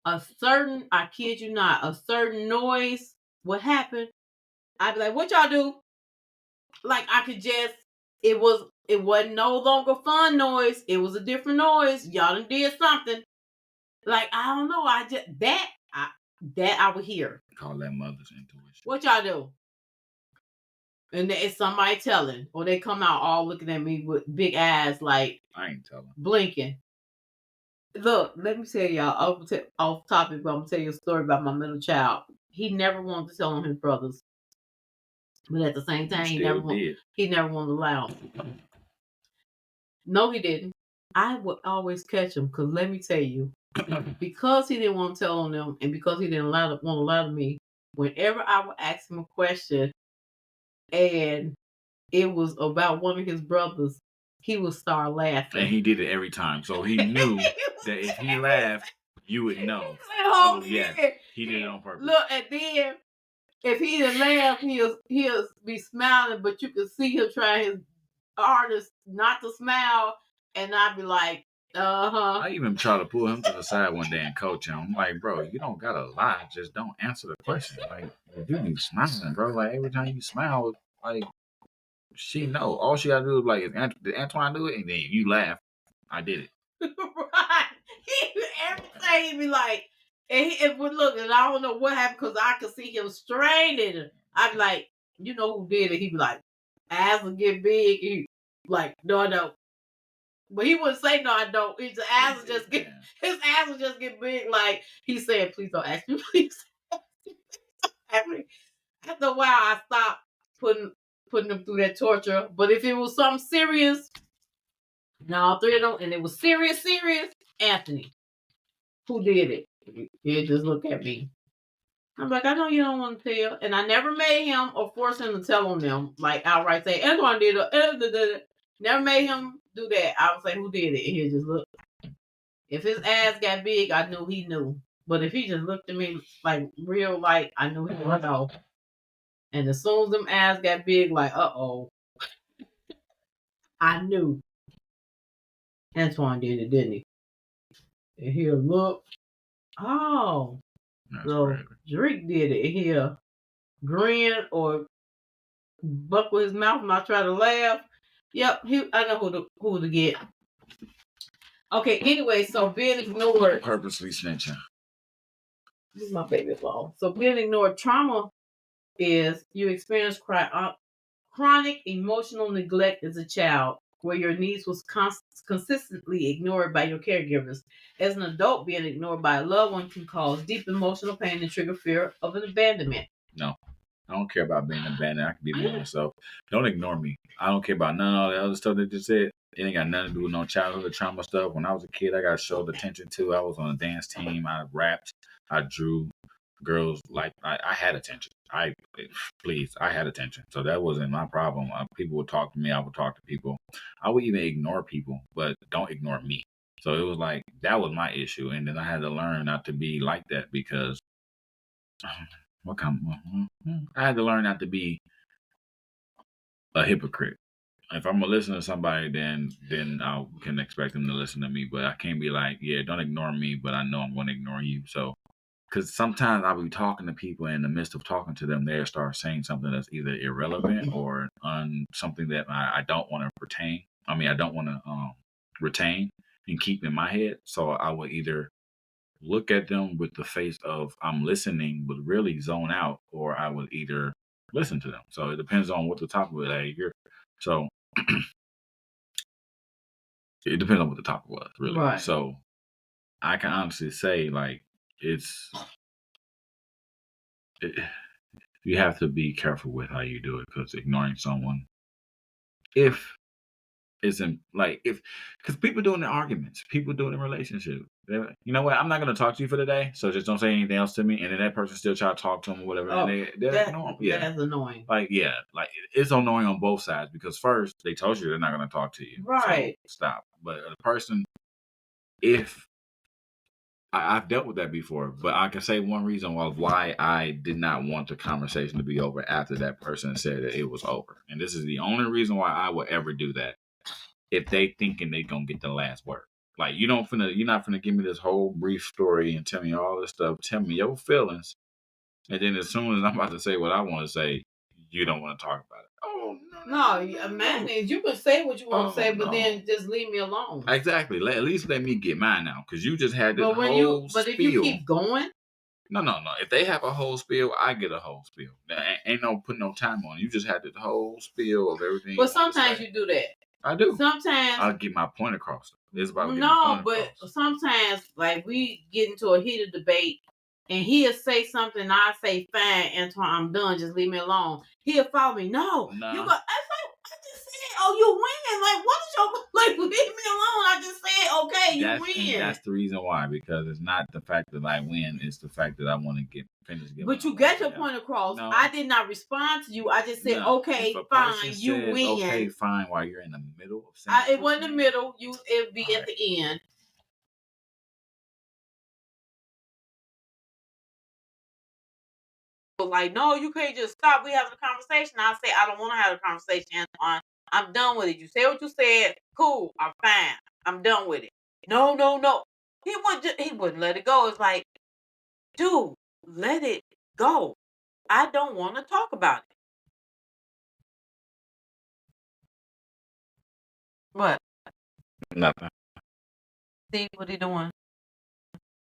I kid you not, a certain noise would happen, I'd be like, what y'all do? Like I could just, it wasn't no longer fun noise. It was a different noise. Y'all done did something. Like, I don't know. I would hear. Call that mother's intuition. What y'all do? And it's somebody telling, or they come out all looking at me with big eyes, like I ain't telling, blinking. Look, let me tell y'all off topic, but I'm gonna tell you a story about my middle child. He never wanted to tell on his brothers, but at the same time, he never wanted to lie. No, he didn't. I would always catch him because let me tell you, because he didn't want to tell on them, and because he didn't want to lie to me. Whenever I would ask him a question, and it was about one of his brothers, he would start laughing. And he did it every time. So he knew that if he laughed, you would know. So, yeah, he did it on purpose. Look, and then if he didn't laugh, he'll be smiling, but you can see him trying his hardest not to smile, and I'd be like, I even tried to pull him to the side one day and coach him. I'm like, bro, you don't gotta lie, just don't answer the question. Like, you be smiling, bro. Like every time you smile, like she know. All she gotta do is like, did Antoine do it? And then you laugh. I did it. Right. Everything he'd be like, and he would look, and I don't know what happened because I could see him straining. I'd be like, you know who did it? He'd be like, eyes would get big. He like, no, I don't. But he wouldn't say no, I don't. His eyes would just get big. Like he said, please don't ask me, please. After a while, I stopped putting them through that torture. But if it was something serious, all three of them, and it was serious, Anthony, who did it? He'd just look at me. I'm like, I know you don't want to tell. And I never made him or forced him to tell on them. Like outright say, Antoine did it. Never made him do that, I would say, who did it? And he'll just look. If his ass got big, I knew he knew. But if he just looked at me like real light, I knew he didn't know. And as soon as them ass got big, like, I knew. Antoine did it, didn't he? And he'll look. Oh. So Drake did it. And he'll grin or buckle his mouth and I try to laugh. Yep, I know who to get. Okay, anyway, so being ignored. Purposely snitching. This is my favorite phone. So being ignored, trauma is you experience chronic emotional neglect as a child, where your needs was consistently ignored by your caregivers. As an adult, being ignored by a loved one can cause deep emotional pain and trigger fear of an abandonment. No, I don't care about being abandoned. I can be by myself. Don't ignore me. I don't care about none of all the other stuff that you said. It ain't got nothing to do with no childhood trauma stuff. When I was a kid, I got showed attention to. I was on a dance team. I rapped. I drew. Girls like I had attention. I had attention. So that wasn't my problem. People would talk to me. I would talk to people. I would even ignore people, but don't ignore me. So it was like that was my issue, and then I had to learn not to be like that because I had to learn not to be a hypocrite. If I'm gonna listen to somebody, then I can expect them to listen to me. But I can't be like, yeah, don't ignore me, but I know I'm gonna ignore you. So, because sometimes I'll be talking to people, and in the midst of talking to them, they'll start saying something that's either irrelevant or something that I don't want to retain. I don't want to retain and keep in my head. So I would either look at them with the face of I'm listening, but really zone out, or I would either listen to them. So it depends on what the topic was. So it depends on what the topic was, really. Right. So I can honestly say, like, you have to be careful with how you do it, because ignoring someone, because people do it in arguments, people do it in relationships. You know what? I'm not going to talk to you for the day, so just don't say anything else to me. And then that person still try to talk to them or whatever. Oh, and that's annoying. It's annoying on both sides, because first they told you they're not going to talk to you. Right. So stop. But a person, if I've dealt with that before, but I can say one reason why I did not want the conversation to be over after that person said that it was over. And this is the only reason why I would ever do that. If they thinking they gonna get the last word. Like you're not finna give me this whole brief story and tell me all this stuff. Tell me your feelings. And then as soon as I'm about to say what I want to say, you don't want to talk about it. Oh no. Man, you can say what you want to say, but then just leave me alone. Exactly. At least let me get mine out, because you just had this whole spiel. But if you keep going. No. If they have a whole spiel, I get a whole spiel. Ain't no putting no time on it. You just had this whole spiel of everything. But sometimes you do that. I do. Sometimes I'll get my point across. It's about sometimes like we get into a heated debate and he'll say something, I say, fine, Antoine, I'm done, just leave me alone. He'll follow me. No. You go, I just said, you win. Like, what is your leave me alone. I just said, okay, you win. That's the reason why, because it's not the fact that I win, it's the fact that I want to get finished. But you got your point across. No. I did not respond to you. I just said, okay, fine, you win. Okay, fine, while you're in the middle of saying it wasn't the middle. It'd be at the end. Like, no, you can't just stop. We having a conversation. I say, I don't want to have a conversation, Antoine. I'm done with it. You say what you said. Cool. I'm fine. I'm done with it. No. He wouldn't let it go. It's like, dude, let it go. I don't want to talk about it. What? Nothing. See what he doing?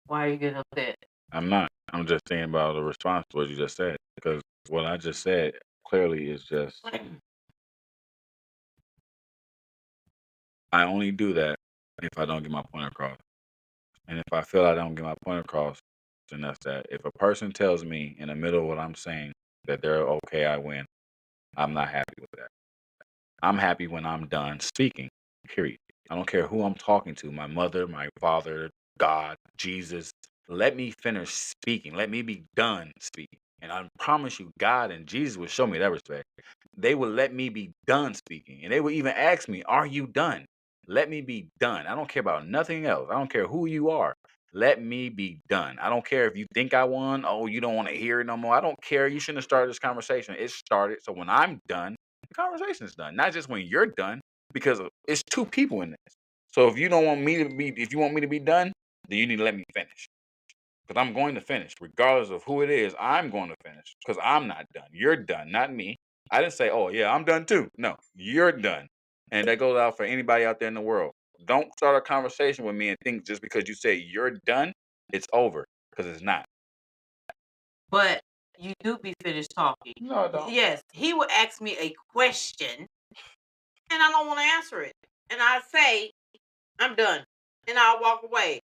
Why are you getting upset? I'm not. I'm just saying about the response to what you just said, because what I just said clearly is just I only do that if I don't get my point across. And if I feel I don't get my point across, then that's that. If a person tells me in the middle of what I'm saying that they're okay, I win, I'm not happy with that. I'm happy when I'm done speaking, period. I don't care who I'm talking to, my mother, my father, God, Jesus. Let me finish speaking. Let me be done speaking. And I promise you, God and Jesus will show me that respect. They will let me be done speaking. And they will even ask me, are you done? Let me be done. I don't care about nothing else. I don't care who you are. Let me be done. I don't care if you think I won. Oh, you don't want to hear it no more. I don't care. You shouldn't have started this conversation. It started. So when I'm done, the conversation is done. Not just when you're done, because it's two people in this. So if you don't want me to be, if you want me to be done, then you need to let me finish. Because I'm going to finish. Regardless of who it is, I'm going to finish. Because I'm not done. You're done, not me. I didn't say, oh, yeah, I'm done too. No, you're done. And that goes out for anybody out there in the world. Don't start a conversation with me and think just because you say you're done, it's over. Because it's not. But you do be finished talking. No, I don't. Yes, he would ask me a question, and I don't want to answer it. And I say, I'm done. And I'll walk away.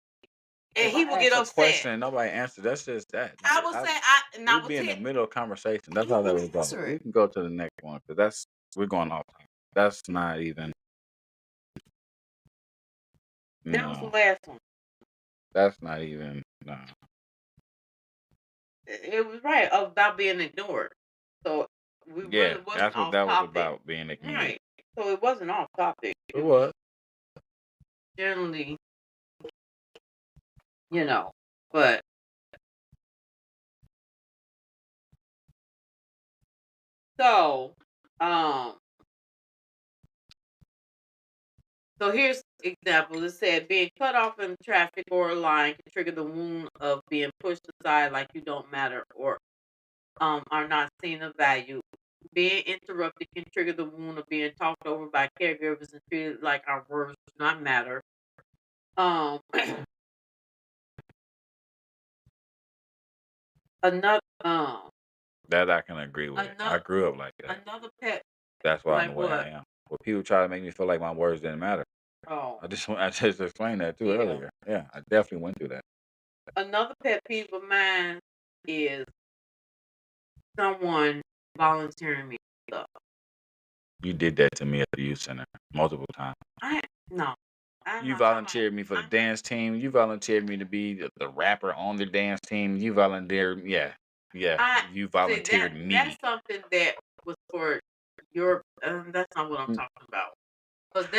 And if he I will get ask a upset. question and nobody answers, that's just that. I would say, we'll be in the middle of conversation. That's how that would go. We can go to the next one because we're going off. That's not even. That was the last one. That's not even. No. It was right about being ignored. So we really wasn't that's what off that topic. was about, being ignored. Right. So it wasn't off topic. It was. Generally, but so so here's example. It said being cut off in traffic or a line can trigger the wound of being pushed aside like you don't matter or are not seen of value. Being interrupted can trigger the wound of being talked over by caregivers and treated like our words do not matter. Another that I can agree with. I grew up like that. Another pet. That's why I'm the way I am. Well, people try to make me feel like my words didn't matter. Oh. I just explained that too earlier. Yeah, I definitely went through that. Another pet peeve of mine is someone volunteering me stuff. You did that to me at the youth center multiple times. You volunteered me for the dance team. You volunteered me to be the rapper on the dance team. You volunteered, you volunteered me. That's something that was for your. That's not what I'm talking about. Because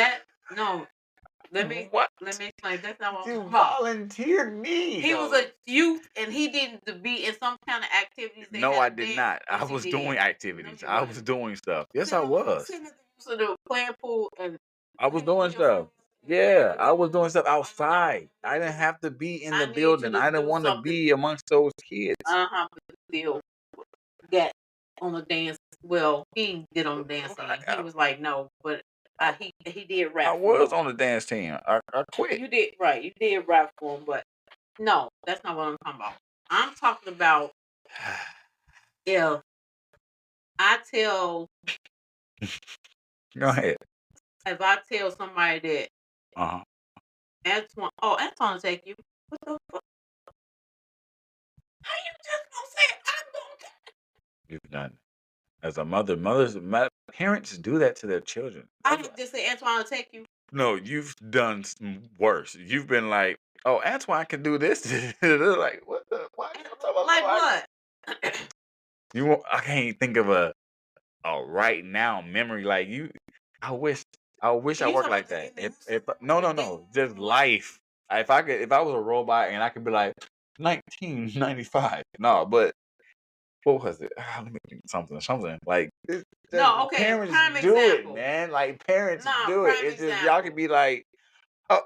let me explain. That's not what I'm talking about. You volunteered me. He was a youth, and he didn't be in some kind of activities. No, I did not. I was doing activities. I was doing stuff. Yes, I was. So they were playing pool, and I was doing stuff. Yeah, I was doing stuff outside. I didn't have to be in the building. I didn't want to be amongst those kids. But still get on the dance. Well, he did on the dance team. He was like, no, but he did rap. I was on the dance team. I quit. You did right. You did rap for him, but no, that's not what I'm talking about. I'm talking about if I tell. Go ahead. If I tell somebody that Antoine will take you. What the fuck? How you just gonna say I'm gonna? You've done. As a mother, parents do that to their children. I didn't just say Antoine will take you. No, you've done worse. You've been like, oh, Antoine can do this. They're like, what the? Why like what? I can't think of a right now memory like you. I wish I worked like that. If no, just life. If I was a robot and I could be like 1995. No, but what was it? Let me think something like this. No, okay. Parents prime do example. it, man. Like parents do it. It's just y'all can be like, oh,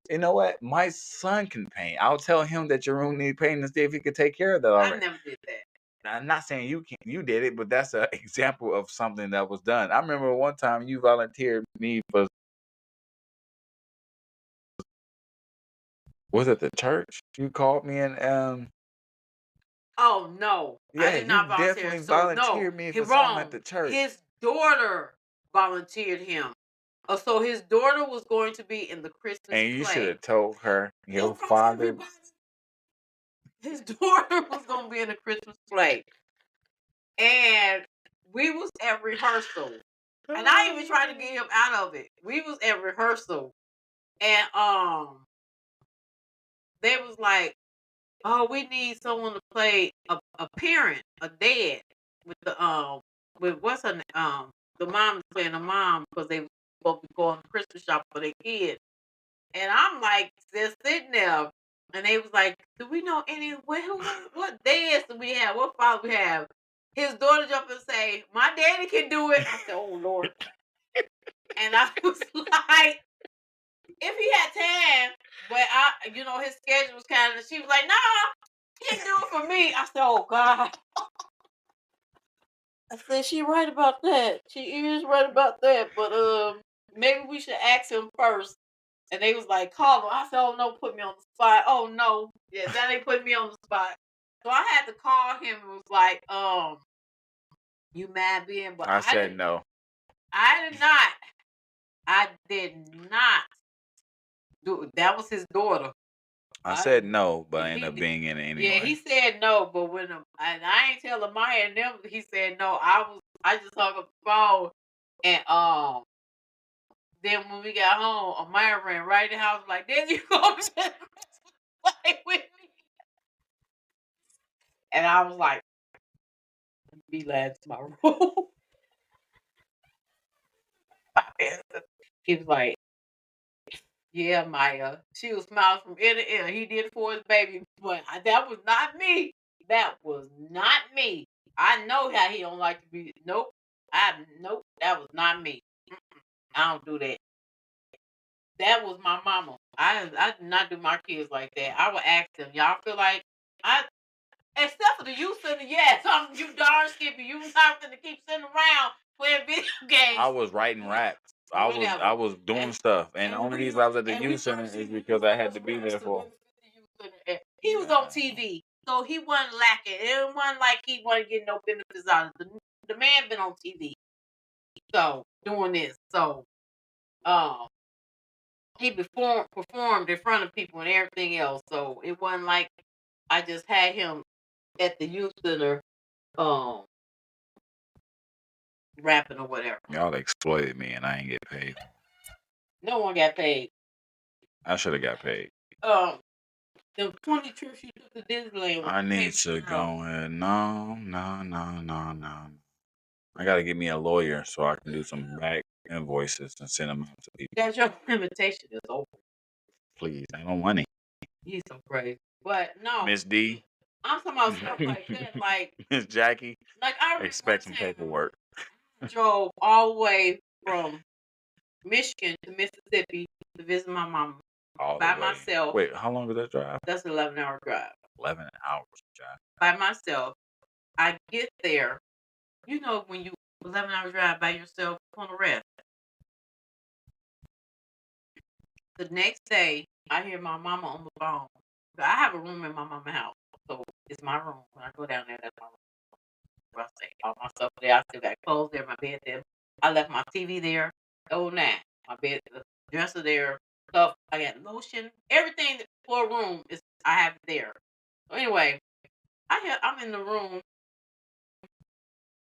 you know what? My son can paint. I'll tell him that your room needs painting and see if he could take care of that already. I never did that. I'm not saying you did it, but that's an example of something that was done. I remember one time you volunteered me for, was it the church? You called me and oh no, yeah, I did not volunteer. Definitely volunteered me for something at the church. His daughter volunteered him. So his daughter was going to be in the Christmas play. And you should have told her your father. His daughter was going to be in the Christmas play. And we was at rehearsal. And I even tried to get him out of it. We was at rehearsal. And they was like, oh, we need someone to play a parent, a dad with the with what's her name? The mom is playing a mom because they supposed to be going to Christmas shop for their kids. And I'm like, just sitting there. And they was like, do we know what dads do we have? What father we have? His daughter jumped and say, my daddy can do it. I said, oh, Lord. And I was like, if he had time, but his schedule was kind of, she was like, nah, he can do it for me. I said, oh, God. I said, she right about that. She is right about that. But maybe we should ask him first. And they was like, call him. I said, oh, no, put me on the spot. Oh, no. Yeah, that ain't putting me on the spot. So I had to call him and was like, you mad being? But I said no. I did not. I did not do it. That was his daughter. I said no, but I ended up being in it anyway. Yeah, he said no, but when I ain't tell Amaya and them, he said no. I just hung up the phone, and then when we got home, Amaya ran right in the house like, "Then you go to play with me?" And I was like, "Be glad to my room." He was like, yeah, Maya. She was smiling from ear to ear. He did it for his baby, but that was not me. That was not me. I know how he don't like to be. Nope. Nope. That was not me. I don't do that. That was my mama. I did not do my kids like that. I would ask them, y'all feel like except for the youth center, yes, you darn skippy. You not gonna keep sitting around playing video games. I was writing raps. I was doing stuff, and the only reason I was at the youth center is because I had to be there for. He was on TV, so he wasn't lacking. It wasn't like he wasn't getting no benefits out of it. The man been on TV, so doing this. So, he performed in front of people and everything else. So it wasn't like I just had him at the youth center, rapping or whatever. Y'all exploited me, and I ain't get paid. No one got paid. I should have got paid. The 20 trips you took to Disneyland. I need to go in. No. I gotta get me a lawyer so I can do some back invoices and send them out to people. That's your invitation is over. Please, I don't want it. He's so crazy. But no. Miss D. I'm talking about stuff like that. Like Miss Jackie. Like I expect some paperwork. Drove all the way from Michigan to Mississippi to visit my mama by myself. Wait, how long was that drive? That's an 11-hour drive. 11 hours drive. By myself. I get there. You know when you 11-hour drive by yourself on a rest. The next day, I hear my mama on the phone. I have a room in my mama's house, so it's my room. When I go down there, that's my room. Where I stay. All my stuff there. I still got clothes there, my bed there. I left my TV there. Oh, nah. My bed, the dresser there. Stuff. I got lotion. Everything for a room is I have it there. So anyway, I'm in the room,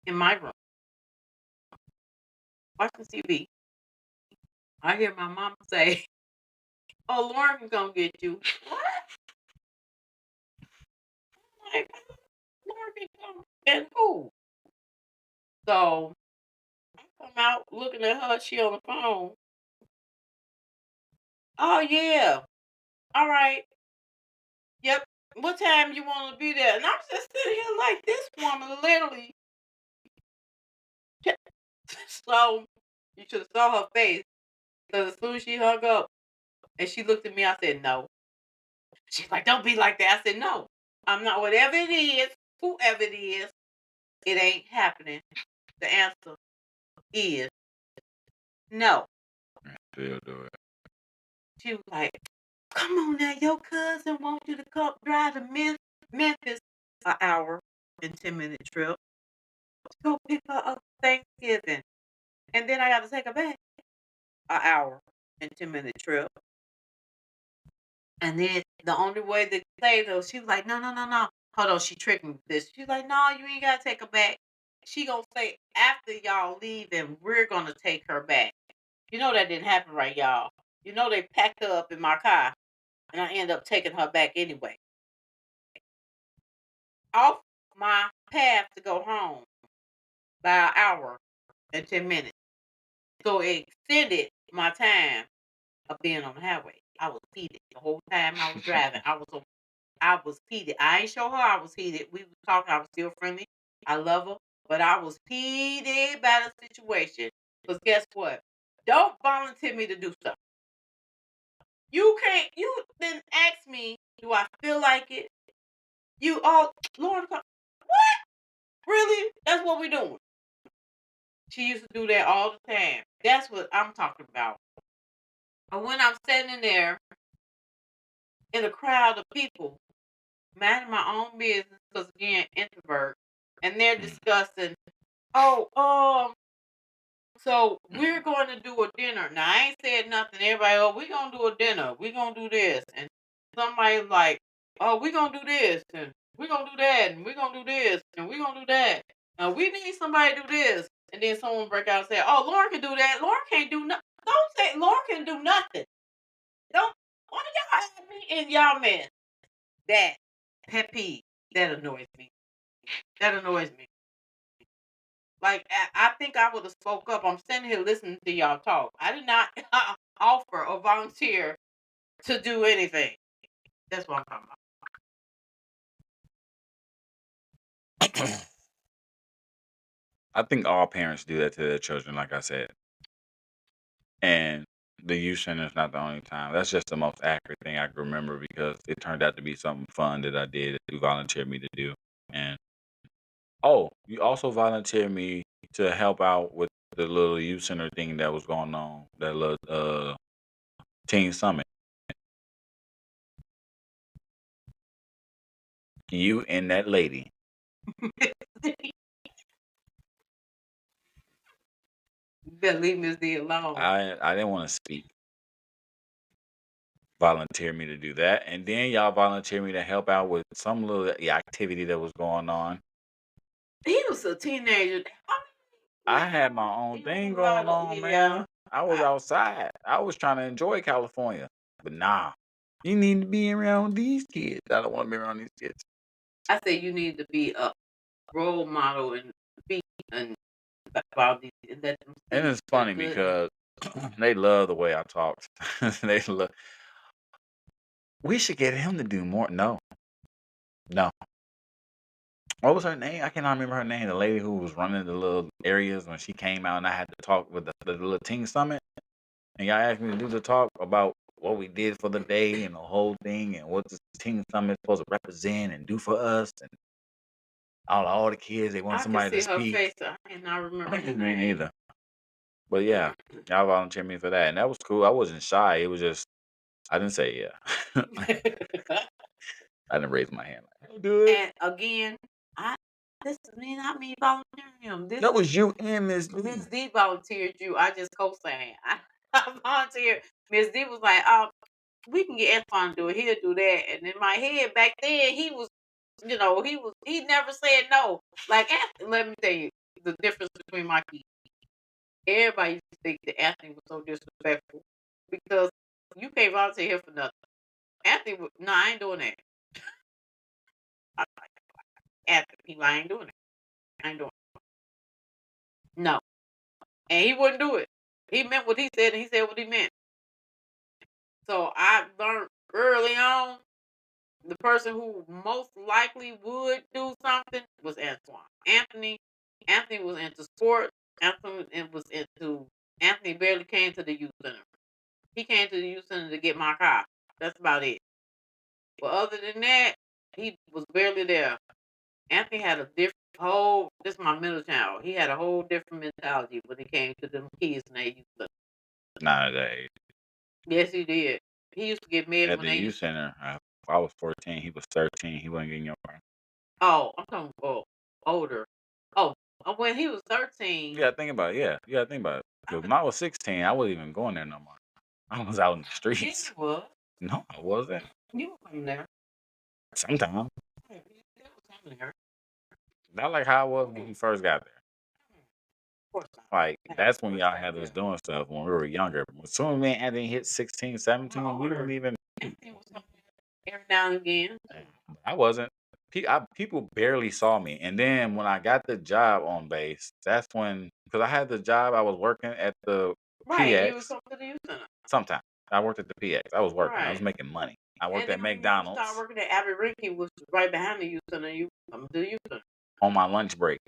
in my room, watching TV. I hear my mama say, "Oh, Lauren can come get you." What? Like, Lauren can come and who? So I come out looking at her. She on the phone. Oh yeah. All right. Yep. What time you want to be there? And I'm just sitting here like this woman, literally. So you should have saw her face. Because as soon as she hung up and she looked at me, I said no. She's like, "Don't be like that." I said, "No, I'm not. Whatever it is, whoever it is, it ain't happening." The answer is no. She'll do it. She was like, "Come on now, your cousin wants you to come drive to Memphis, an hour and 10-minute trip to go pick her up for Thanksgiving, and then I got to take her back, an hour and 10-minute trip." And then the only way to save her, she was like, "No. Hold on," she tricked me with this. She's like, "No, you ain't gotta take her back." She gonna say after y'all leave and we're gonna take her back. You know that didn't happen, right, y'all? You know they packed her up in my car, and I ended up taking her back anyway. Off my path to go home by an hour and 10 minutes. So it extended my time of being on the highway. I was heated the whole time I was driving. I was heated. I ain't show her I was heated. We was talking. I was still friendly. I love her, but I was heated by the situation. Because guess what? Don't volunteer me to do stuff. You can't. You didn't ask me. Do I feel like it? You all, Lauren, what? Really? That's what we doing. She used to do that all the time. That's what I'm talking about. And when I'm standing there in a crowd of people, minding my own business, because again, introvert, and they're discussing, oh, so we're going to do a dinner. Now I ain't said nothing. Everybody, oh, we're gonna do a dinner. We're gonna do this, and somebody like, oh, we're gonna do this, and we're gonna do that, and we're gonna do this, and we're gonna do that. Now we need somebody to do this, and then someone break out and say, oh, Lauren can do that. Lauren can't do nothing. Don't say Lauren can do nothing. Don't. Why y'all have me in y'all mess? That pet peeve that annoys me. That annoys me. Like, I think I would have spoke up. I'm sitting here listening to y'all talk. I did not offer or volunteer to do anything. That's what I'm talking about. I think all parents do that to their children, like I said. And the youth center is not the only time. That's just the most accurate thing I can remember because it turned out to be something fun that I did that you volunteered me to do. And you also volunteered me to help out with the little youth center thing that was going on, that little teen summit. You and that lady. You better leave Miss D alone. I didn't want to speak. Volunteer me to do that, and then y'all volunteer me to help out with some little activity that was going on. He was a teenager. I had my own thing going on, man. I was outside. I was trying to enjoy California, but nah, you need to be around these kids. I don't want to be around these kids. I say you need to be a role model and speak and about these. And it's funny because they love the way I talked. They love. We should get him to do more. No. What was her name? I cannot remember her name. The lady who was running the little areas when she came out and I had to talk with the little teen summit. And y'all asked me to do the talk about what we did for the day and the whole thing and what the teen summit is supposed to represent and do for us and all the kids. They want somebody to speak. Her face. I cannot remember her Me name. neither. But yeah, y'all volunteered me for that, and that was cool. I wasn't shy. It was just I didn't say yeah. I didn't raise my hand. Like, do it. And again, this is me, not me volunteering him. That was you and Miss D. Miss D volunteered you. I just co-signed. I volunteered. Miss D was like, "Oh, we can get Antoine to do it. He'll do that." And in my head back then, he was, he never said no. Like, Anthony, let me tell you the difference between my kids. Everybody used to think that Anthony was so disrespectful because you can't volunteer here for nothing. Anthony, no, I ain't doing that. Anthony, I ain't doing it. I ain't doing it. No. And he wouldn't do it. He meant what he said and he said what he meant. So I learned early on the person who most likely would do something was Antoine. Anthony was into sports. Anthony barely came to the youth center. He came to the youth center to get my car. That's about it. But other than that, he was barely there. Anthony had a different this is my middle child. He had a whole different mentality when it came to them kids and they used to. Not at that age. Yes, he did. He used to get mad At when the they youth center. I was 14. He was 13. He wasn't getting your car. Oh, I'm talking about older. Oh, when he was 13. You gotta think about it. Yeah, you gotta think about it. Because when I was 16, I wasn't even going there no more. I was out in the streets. Yes, you was. No, I wasn't. You were coming there. Sometimes. You was coming there. Not like how I was when we first got there. Of course not. Like, that's when y'all had us doing stuff when we were younger. As soon as me and Anthony hit 16, 17, we wouldn't even. Anthony was coming there every now and again. I wasn't. People barely saw me. And then when I got the job on base, that's when, because I had the job, I was working at the Right, you was PX. coming to the youth center. Sometimes I worked at the PX. I was working. I was Right. making money. I worked And at then when you started McDonald's working at Abbey Rinky, which was right behind the youth center, you come to the youth center. on my lunch break.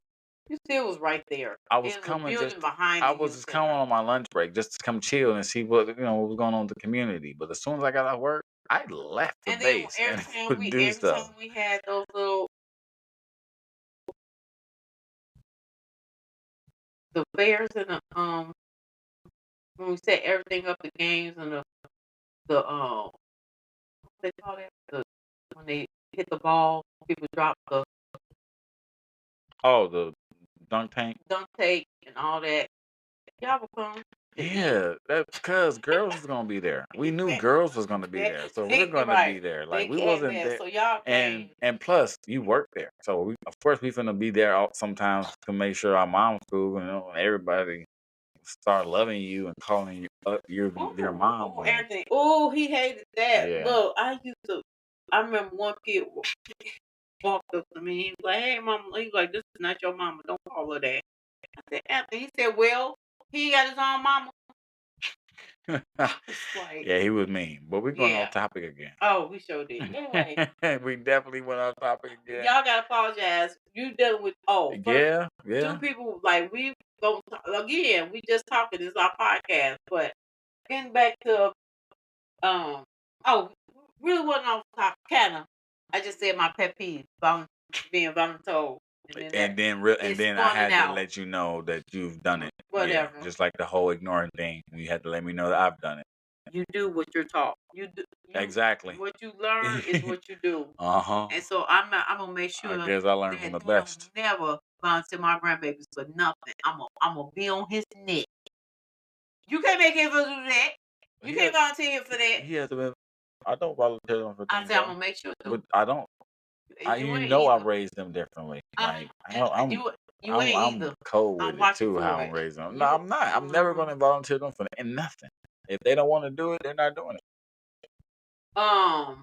You still was right there. I was It was a coming building just. behind I the was youth just center. coming on my lunch break just to come chill and see what what was going on with the community. But as soon as I got out of work, I left the And then base every and time would do stuff. we had those little the fairs and the when we set everything up, the games and the what they call that, when they hit the ball, people drop the Oh, the dunk tank. dunk tape and all that. Y'all will come to eat. Yeah, that's because girls was gonna be there. We knew girls was gonna be there, so we're gonna be there. Like we wasn't there, so y'all came. and plus you work there, so of course we finna be there sometimes to make sure our mom's cool, and everybody start loving you and calling you your mom. Everything. Oh, he hated that. Yeah. Look, I remember one kid walked up to me. He was like, "Hey, mama." He was like, "This is not your mama. Don't call her that." I said, "Anthony." He said, "Well, he got his own mama." Yeah, he was mean, but we're going off topic again. Oh, we sure did. Anyway, we definitely went off topic again. y'all gotta apologize. You dealing with yeah. two people like we go again. We just talking. This is our podcast, but getting back to really wasn't off topic. Kinda. I just said my pet peeve being voluntold. And then I had to let you know that you've done it. Whatever. Yeah, just like the whole ignoring thing. You had to let me know that I've done it. You do what you're taught. Exactly. What you learn is what you do. And so I'm gonna make sure. I guess I learned from the best. Never volunteer my grandbabies for nothing. I'm gonna be on his neck. You can't make him do that. You can't volunteer him for that. He has to be. I don't volunteer him for things. I said I'm gonna make sure. But I don't. I raised them differently. Like I'm cold with it too. How I'm raising them. No, I'm not. I'm never going to volunteer them for nothing. If they don't want to do it, they're not doing it. I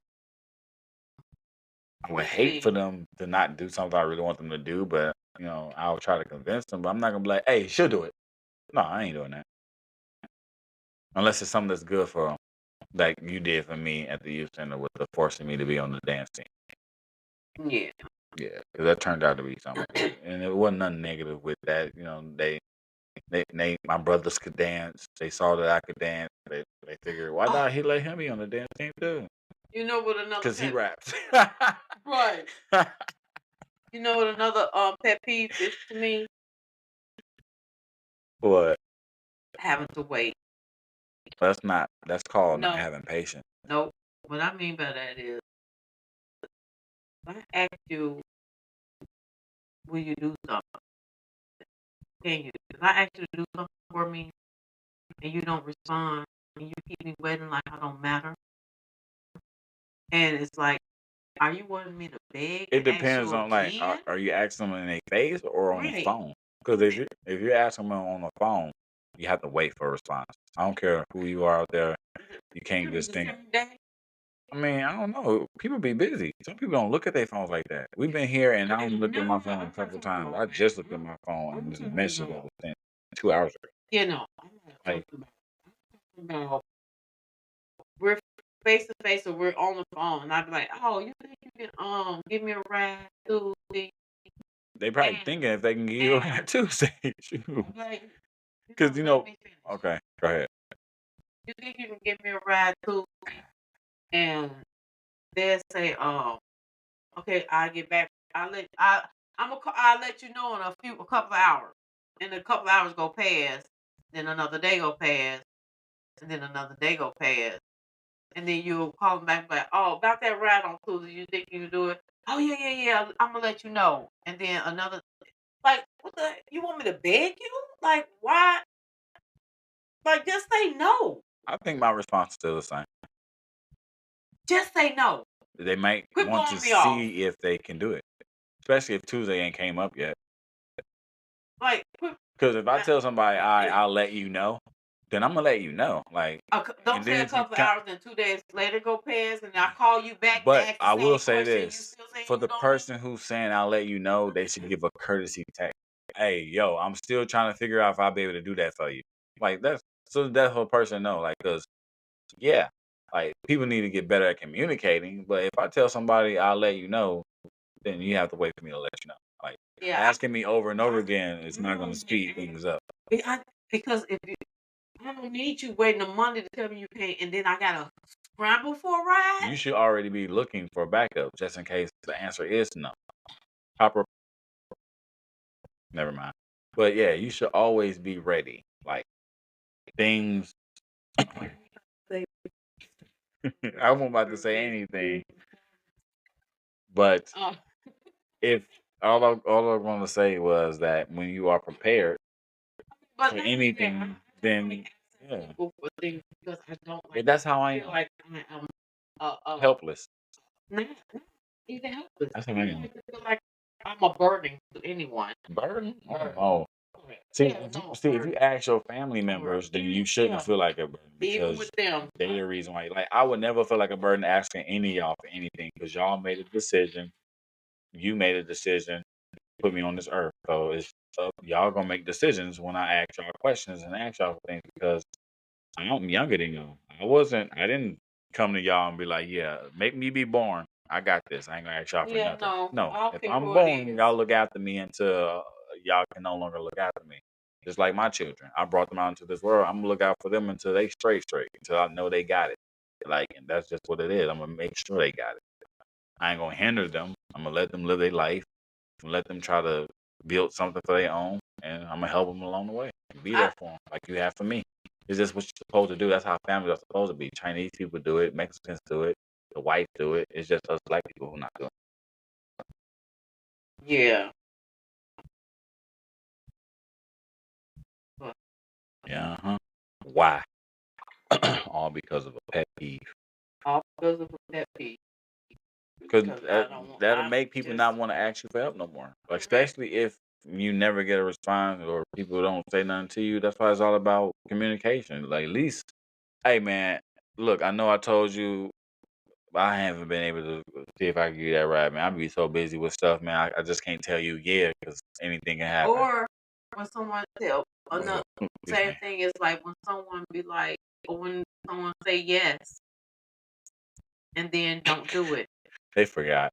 would hate for them to not do something I really want them to do, but I'll try to convince them. But I'm not gonna be like, "Hey, she'll do it." No, I ain't doing that. Unless it's something that's good for them, like you did for me at the youth center with the forcing me to be on the dance team. Yeah. Yeah, because that turned out to be something good. And it wasn't nothing negative with that. My brothers could dance. They saw that I could dance. They figured, why not he let him be on the dance team too? You know what another? Because he raps. Right. You know what another pet peeve is to me? What? Having to wait. That's called not having patience. Nope. What I mean by that is, if I ask you, will you do something? Can you? If I ask you to do something for me and you don't respond and you keep me waiting like I don't matter, and it's like, are you wanting me to beg? It depends on like, are you asking them in their face or on the phone? Because if you ask them on the phone, you have to wait for a response. I don't care who you are out there. You can't just think. I mean, I don't know. People be busy. Some people don't look at their phones like that. We've been here and I looked at my phone a couple of times. I just looked at my phone and just messaged it within 2 hours ago. Like, we're face to face or we're on the phone, and I'd be like, "Oh, you think you can give me a ride Tuesday?" They probably thinking if they can give you a ride Tuesday, because Okay, go ahead. You think you can give me a ride Tuesday? And they'll say, okay, I'll get back. I'll let you know in a couple of hours. And a couple of hours go past, then another day go past, and then another day go past. And then you'll call them back like, "Oh, about that ride on Tuesday, you think you can do it?" "Oh, yeah, I'm gonna let you know." And then another, like, what the, you want me to beg you? Like, why? Like, just say no. I think my response is still the same. Just say no. They might want to see if they can do it, especially if Tuesday ain't came up yet. Like, because if I tell somebody I'll let you know, then I'm gonna let you know. Like, don't say a couple of hours and 2 days later go past, and I call you back. But I will say this: for the person who's saying I'll let you know, they should give a courtesy text. Hey, yo, I'm still trying to figure out if I'll be able to do that for you. Like, that's So that whole person know, like, cause yeah, like people need to get better at communicating. But if I tell somebody I'll let you know, then you have to wait for me to let you know. Like asking me over and over again is not going to speed things up. Because if I don't need you waiting a Monday to tell me you can't, and then I gotta scramble for a ride. You should already be looking for backup just in case the answer is no. Proper. Never mind. But yeah, you should always be ready. Like things. I wasn't about to say anything, but if all I want to say was that when you are prepared for anything, then yeah. Because I don't like. That's how I am. Like I am helpless. Not even helpless. That's what I mean. I feel like I'm a burden to anyone. Burden? Oh. See, if you ask your family members, then you shouldn't feel like a burden because with them, they're the reason why. Like, I would never feel like a burden asking any of y'all for anything because y'all made a decision. You made a decision to put me on this earth. So it's y'all gonna make decisions when I ask y'all questions and ask y'all for things because I'm younger than y'all. I didn't come to y'all and be like, yeah, make me be born. I got this. I ain't gonna ask y'all for nothing. No, if I'm born, y'all look after me until y'all can no longer look after me. Just like my children, I brought them out into this world. I'm gonna look out for them until they straight, until I know they got it. Like, and that's just what it is. I'm gonna make sure they got it. I ain't gonna hinder them. I'm gonna let them live their life. I'm gonna let them try to build something for their own, and I'm gonna help them along the way. Be there for them, like you have for me. It's just what you're supposed to do. That's how families are supposed to be. Chinese people do it. Mexicans do it. The whites do it. It's just us black people who not doing it. Yeah. Yeah. Why? All because of a pet peeve. All because of a pet peeve. Because that'll make people not want to ask you for help no more. Like, especially if you never get a response or people don't say nothing to you. That's why it's all about communication. Like, at least, hey, man, look, I know I told you I haven't been able to see if I can get that right, man. I be so busy with stuff, man. I just can't tell you, because anything can happen. Or when someone tell another same thing is like when someone be like, or when someone say yes, and then don't do it. They forgot.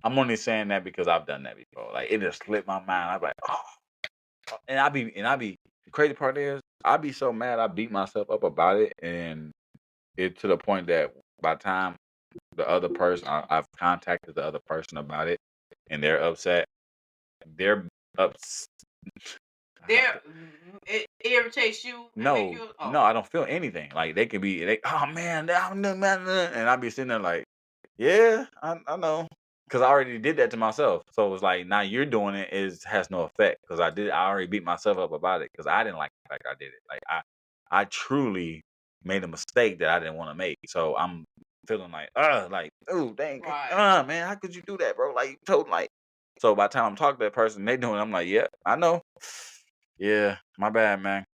I'm only saying that because I've done that before. Like, it just slipped my mind. I'm like, oh, and I be. The crazy part is, I be so mad. I beat myself up about it, and it to the point that by the time the other person, I've contacted the other person about it, and they're upset. They're upset. It irritates you. No, no, I don't feel anything. Like they could be, oh man, and I'd be sitting there like, yeah, I know, because I already did that to myself. So it was like, now you're doing it has no effect because I already beat myself up about it because I didn't like the fact I did it. Like I truly made a mistake that I didn't want to make. So I'm feeling like, oh dang, right. Man, how could you do that, bro? Like you told like. So by the time I'm talking to that person, they doing it, I'm like, yeah, I know. Yeah, my bad, man.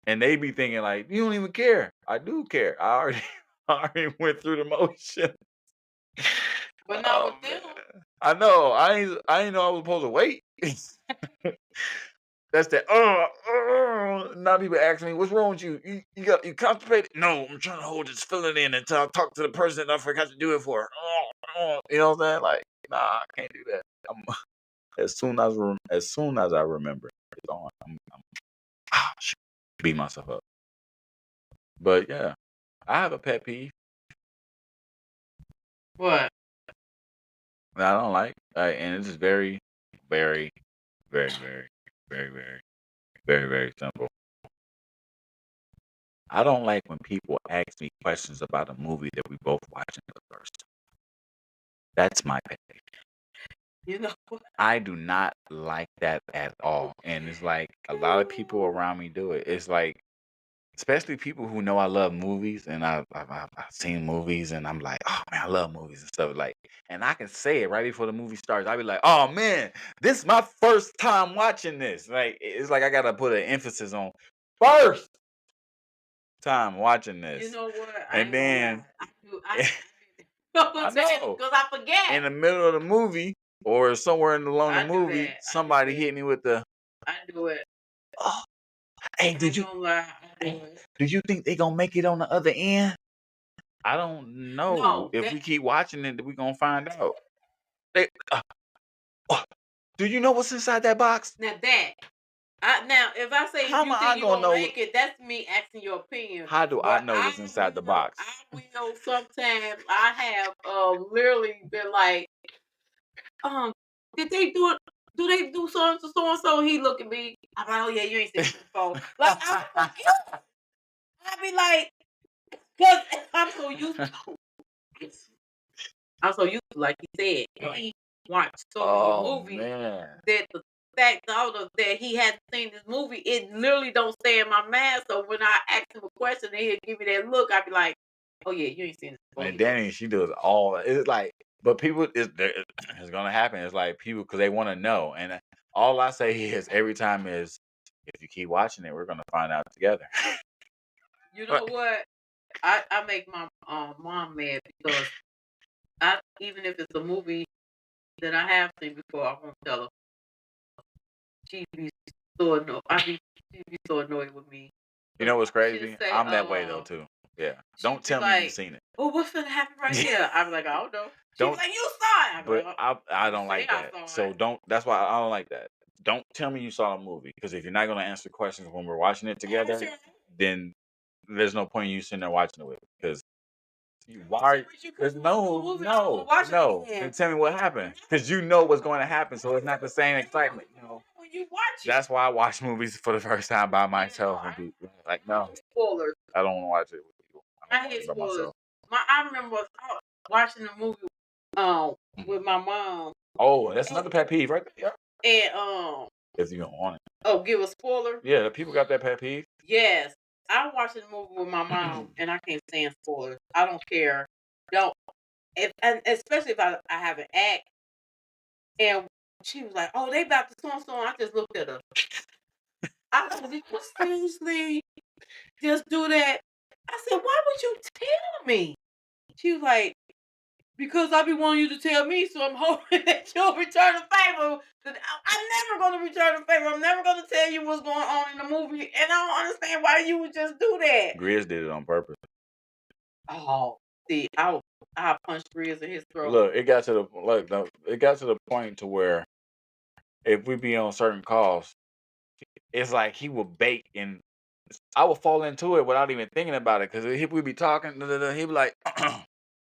And they be thinking like, you don't even care. I do care. I already went through the motion. But not with them. I know. I ain't know I was supposed to wait. That's that. Now people ask me, what's wrong with you? You constipated? No, I'm trying to hold this feeling in until I talk to the person that I forgot to do it for. You know what I'm saying? Like, nah, I can't do that. As soon as I remember, it's on. I'm beat myself up. But yeah, I have a pet peeve. What? That I don't like, and it's just very, very, very, very, very, very, very, very simple. I don't like when people ask me questions about a movie that we both watched in the first. That's my pet peeve. You know, I do not like that at all, and it's like a lot of people around me do it. It's like, especially people who know I love movies, and I've seen movies, and I'm like, oh man, I love movies and stuff. Like, and I can say it right before the movie starts. I'll be like, oh man, this is my first time watching this. Like, it's like I gotta put an emphasis on first time watching this. You know what? And then I know because I forget. In the middle of the movie or somewhere along the movie, somebody hit me with the. I do it. Oh, Hey, did you? Do you think they gonna make it on the other end? I don't know. No, if we keep watching it, we gonna find out. Do you know what's inside that box? Now if I say how you think you gonna make it, that's me asking your opinion. How do I know what's inside the box? I will sometimes. I have literally been like, did they do it? Do they do so and so? He look at me. I'm like, oh yeah, you ain't seen it before. Like I be like, cause I'm so used to. I'm so used to, like he said, watch so many movies that the fact that he hadn't seen this movie, it literally don't stay in my mind. So when I ask him a question and he'll give me that look, I'd be like, oh yeah, you ain't seen this before. And Danny, she does all. It's like, but people, it's gonna happen. It's like people because they want to know, and all I say is every time is, if you keep watching it, we're gonna find out together. You know what? I make my mom mad because even if it's a movie that I have seen before, I won't tell her. She be so annoyed. She be so annoyed with me. You know what's crazy? Say, I'm that way though too. Yeah. Don't tell me you've seen it. Oh, what's gonna happen right here? I'm like, I don't know. She's like, you saw it. But I don't like that. So don't. That's why I don't like that. Don't tell me you saw a movie because if you're not gonna answer questions when we're watching it together, then there's no point in you sitting there watching it with because why? There's no. Then tell me what happened because you know what's going to happen, so it's not the same excitement. You know. When you watch it. That's why I watch movies for the first time by myself and be like, no, spoilers. I don't want to watch it with you. I hate spoilers. I remember watching the movie with my mom. Oh, that's another pet peeve, right there. And if you don't want it. Oh, give a spoiler? Yeah, the people got that pet peeve. Yes. I watched the movie with my mom and I can't stand spoilers. I don't care. And especially if I have an act and she was like, oh, they about to so and so. I just looked at her. I said, did you seriously just do that? I said, why would you tell me? She was like, because I be wanting you to tell me, so I'm hoping that you'll return the favor. I'm never going to return the favor. I'm never going to tell you what's going on in the movie, and I don't understand why you would just do that. Grizz did it on purpose. Oh, see, I punched Grizz in his throat. Look, it got to the point to where if we be on certain calls, it's like he will bake and I would fall into it without even thinking about it because we be talking, he'd be like,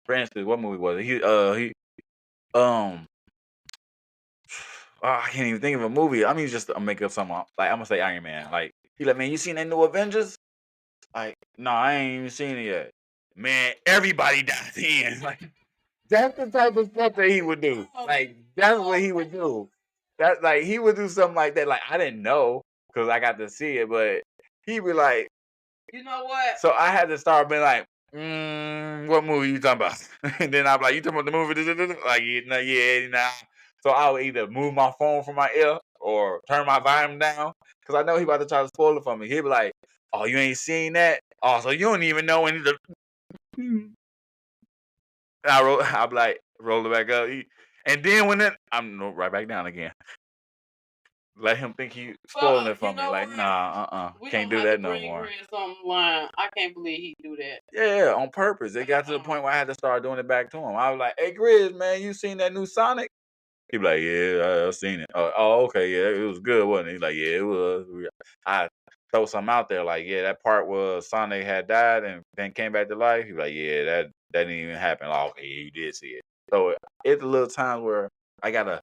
for instance, what movie was it? I can't even think of a movie. I mean, just to make up something. Like I'm gonna say Iron Man. Like he like, man, you seen that new Avengers? Like, no, I ain't even seen it yet. Man, everybody dies in. Like that's the type of stuff that he would do. Like that's what he would do. That like he would do something like that. Like I didn't know because I got to see it, but he'd be like, you know what? So I had to start being like, what movie you talking about? And then I'm like, you talking about the movie? Like, nah. So I would either move my phone from my ear or turn my volume down because I know he about to try to spoil it for me. He'd be like, oh, you ain't seen that? Oh, so you don't even know any of the. And I'll be like, roll it back up. And then when I'm right back down again. Let him think he spoiling it for me. Like, nah, can't do that no more. I can't believe he do that. Yeah, on purpose. It got to the point where I had to start doing it back to him. I was like, hey, Grizz, man, you seen that new Sonic? He be like, yeah, I've seen it. Oh, okay, yeah, it was good, wasn't it? He's like, yeah, it was. I throw something out there like, yeah, that part where Sonic had died and then came back to life. He be like, yeah, that didn't even happen. Like, okay, you did see it. So it's a little time where I got to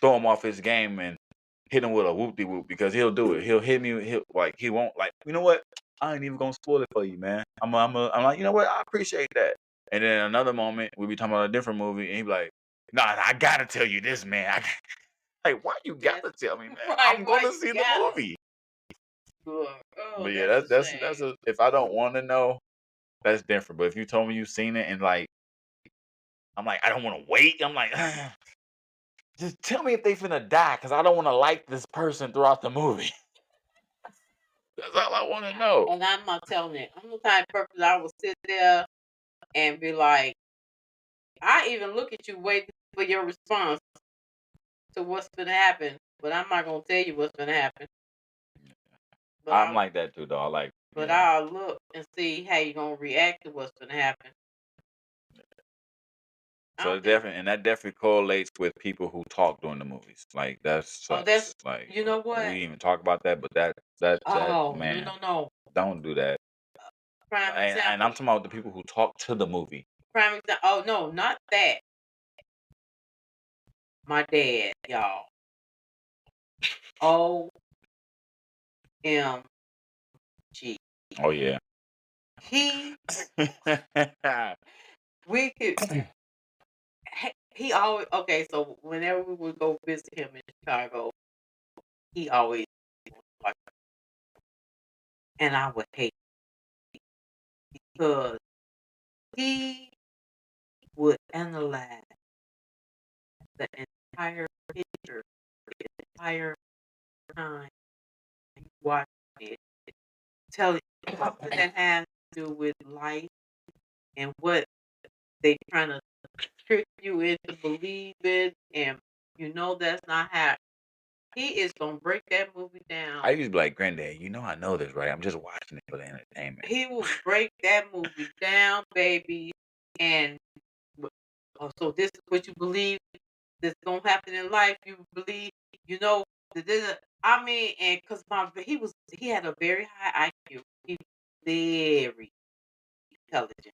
throw him off his game and hit him with a whoop-de-whoop because he'll do it. He'll hit me. He won't like. You know what? I ain't even gonna spoil it for you, man. I'm like, you know what? I appreciate that. And then another moment, we be talking about a different movie, and he be like, nah, I gotta tell you this, man. Like, why you gotta tell me, man? Right, I'm gonna see the movie. But yeah, that's if I don't want to know, that's different. But if you told me you've seen it and like, I'm like, I don't want to wait. I'm like. Just tell me if they finna die, because I don't want to like this person throughout the movie. That's all I want to know. And I'm not telling it. I'm the type of person I will sit there and be like, I even look at you waiting for your response to what's gonna happen, but I'm not gonna tell you what's gonna happen. I'm like that too, though. But I'll look and see how you're gonna react to what's gonna happen. So that definitely correlates with people who talk during the movies. Like that's like you know what? We didn't even talk about that, but that man, no. don't do that. Prime example. And I'm talking about the people who talk to the movie. Prime example. Oh no, not that. My dad, y'all. OMG. Oh yeah. He we could he always okay, so whenever we would go visit him in Chicago, he always watched, and I would hate because he would analyze the entire picture, the entire time he watched it, telling you something that has to do with life and what they trying to trick you into believing, and that's not how. He is gonna break that movie down. I used to be like, Granddad, I know this, right? I'm just watching it for the entertainment. He will break that movie down, baby, and so this is what you believe that's gonna happen in life. You believe, I mean, and because he had a very high IQ. He was very intelligent,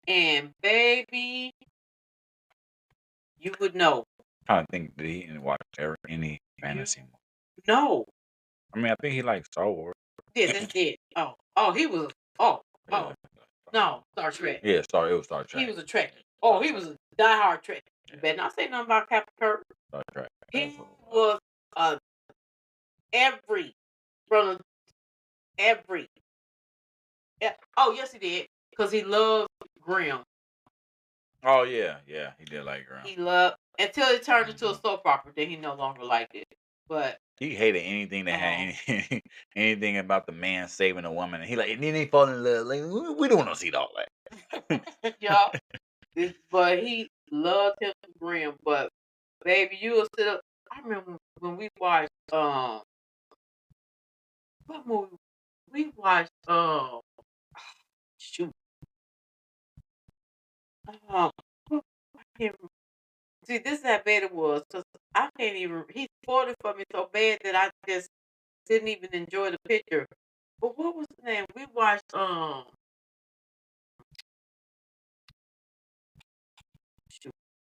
and baby, you would know. I don't think that he didn't watch any fantasy movie. No. I mean, I think he liked Star Wars. Yeah, that's it. Oh, he was. Yeah. No, Star Trek. Yeah, it was Star Trek. He was a Trek. Oh, he was a diehard Trek. You better not say nothing about Captain Kirk. Star Trek. He was every from every. Yeah. Oh, yes, he did, because he loved Grimm. Oh yeah, he did like Grimm. He loved until it turned into a soap opera. Then he no longer liked it. But he hated anything that had anything about the man saving a woman. And then he fall in love. Like we don't want to see all that. Yeah. But he loved him to Grimm. But baby, you will sit up. I remember when we watched what movie we watched shoot. I can't remember. See, this is how bad it was, because I can't even. He spoiled it for me so bad that I just didn't even enjoy the picture. But what was the name? We watched shoot.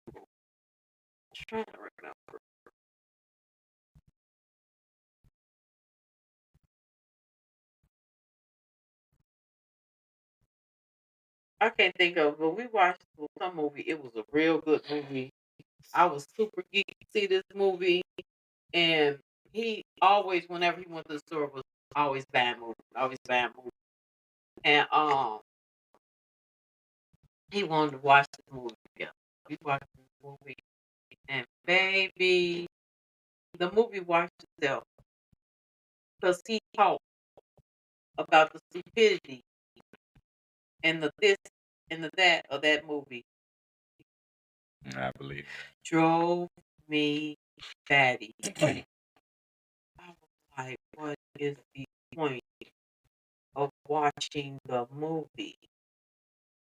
I'm trying to remember. I can't think of, but we watched some movie. It was a real good movie. I was super geeked to see this movie, and he always, whenever he went to the store, was always bad movie, and he wanted to watch the movie. Yeah, we watched the movie, and baby, the movie watched itself because he talked about the stupidity and the this and the that of that movie. I believe Drove me batty. I was like, what is the point of watching the movie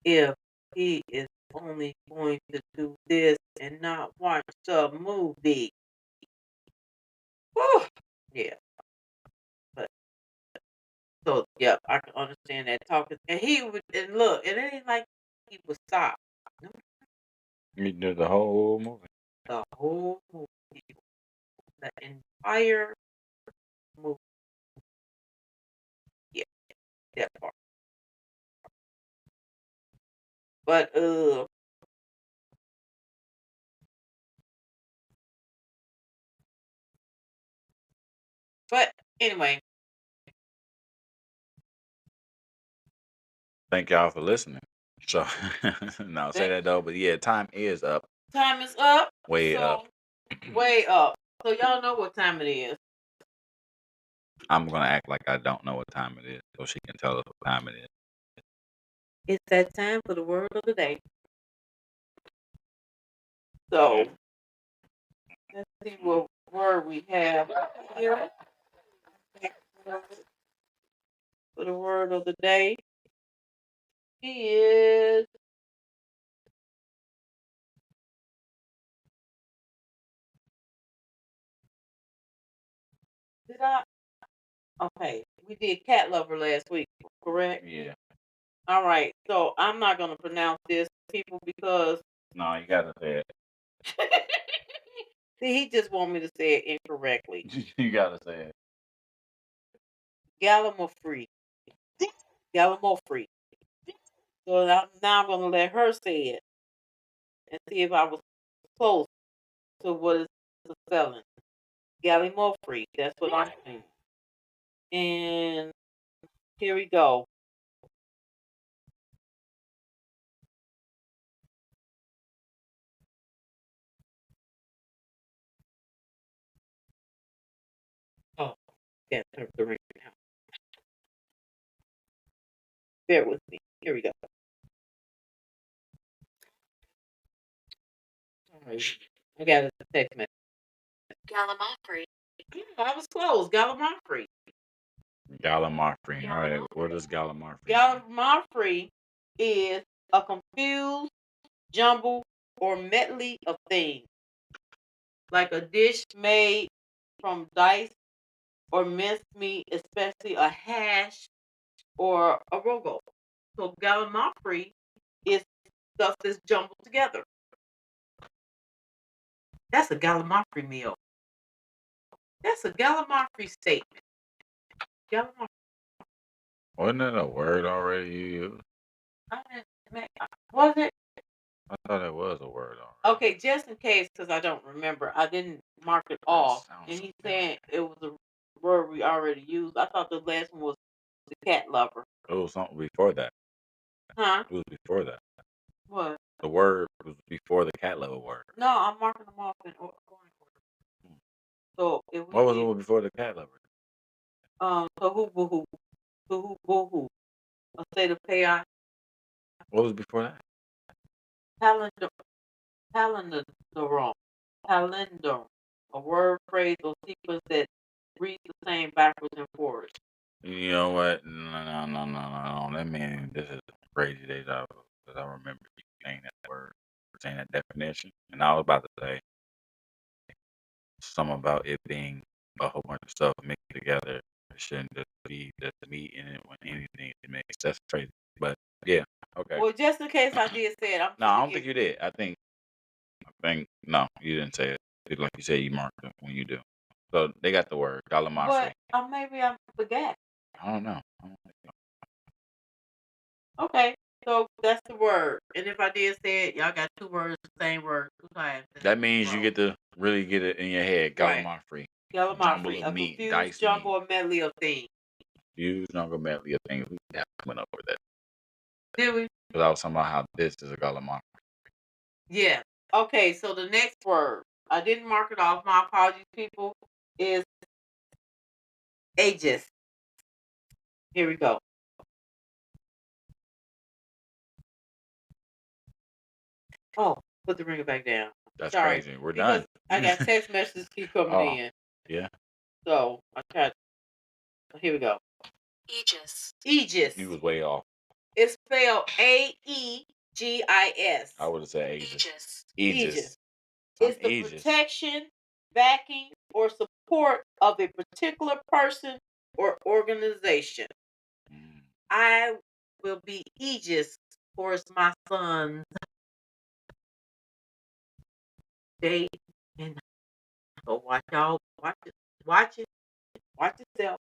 if he is only going to do this and not watch the movie? Whew. Yeah. But so yeah, I can understand that talking. And he would, and look, it ain't like he would stop. No, he did the whole movie. the whole movie. The entire movie. Yeah, that part. But anyway. Thank y'all for listening. So no, say that though, but yeah, time is up. Time is up. Way up. Way up. So y'all know what time it is. I'm gonna act like I don't know what time it is, so she can tell us what time it is. It's that time for the word of the day. So let's see what word we have here. for the word of the day is okay, we did cat lover last week, correct? Yeah. All right, so I'm not going to pronounce this, people, because... No, you got to say it. See, he just want me to say it incorrectly. You got to say it. Gallimofree. Gallimofree. So now I'm going to let her say it and see if I was close to what it's spelling. Gallimofree. That's what I'm saying. And here we go. Oh, yeah, turn the ring now. Bear with me. Here we go. All right. I got a text message. Gallimofree. Yeah, I was close. Gallimofree. Gallimofree. All right. What is Gallimofree? Gallimofree is a confused jumble or medley of things, like a dish made from diced or minced meat, especially a hash or a rogo. So gallimofree is stuff that's jumbled together. That's a gallimofree meal. That's a gallimofree statement. Gallimofree. Wasn't that a word already you used? Was it? I thought it was a word already. Okay, just in case, because I don't remember, I didn't mark it off. And he's saying it was a word we already used. I thought the last one was the cat lover. It was something before that. Huh? It was before that. What? The word was before the cat lover word. No, I'm marking them off in order. So if we what was it before the cat lover? Kahoo boo-hoo. A state of chaos. What was before that? Palindrome. A word, phrase, or sequence that reads the same backwards and forwards. You know what? No. That means this is crazy deja vu. Because I remember you saying that word, saying that definition. And I was about to say something about it being a whole bunch of stuff mixed together. It shouldn't just be just meat in it when anything is mixed. That's crazy. But yeah, okay. Well, just in case I did say it, No, I don't think you did. I think no, you didn't say it. Like you said, you marked it when you do. So they got the word gallimofree. But maybe I forgot. I don't know. Okay, so that's the word. And if I did say it, y'all got two words, the same word, two times. That means you get to really get it in your head. Gallimofree. Gallimofree, a confused jumble or medley of things. Confused jumble medley of things. We went over that. Did we? Because I was talking about how this is a gallimofree. Yeah. Okay, so the next word, I didn't mark it off, my apologies, people, is aegis. Here we go. Oh, put the ringer back down. That's Sorry, crazy. We're done. I got text messages keep coming in. Yeah. So I tried. Here we go. Aegis. You was way off. It's spelled Aegis. I would have said Aegis. Aegis. It's the protection, backing, or support of a particular person or organization. I will be Aegis towards my sons. Day and night. So watch y'all. Watch yourself.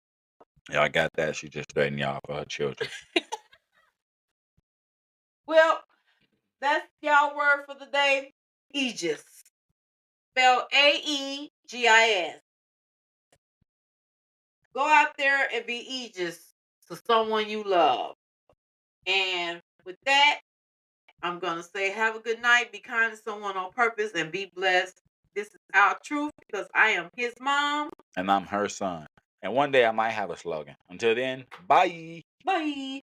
Yeah, I got that. She just threatened y'all for her children. Well, that's y'all word for the day. Aegis. Spelled Aegis. Go out there and be Aegis to someone you love. And with that, I'm going to say have a good night. Be kind to someone on purpose and be blessed. This is our truth because I am his mom. And I'm her son. And one day I might have a slogan. Until then, bye. Bye.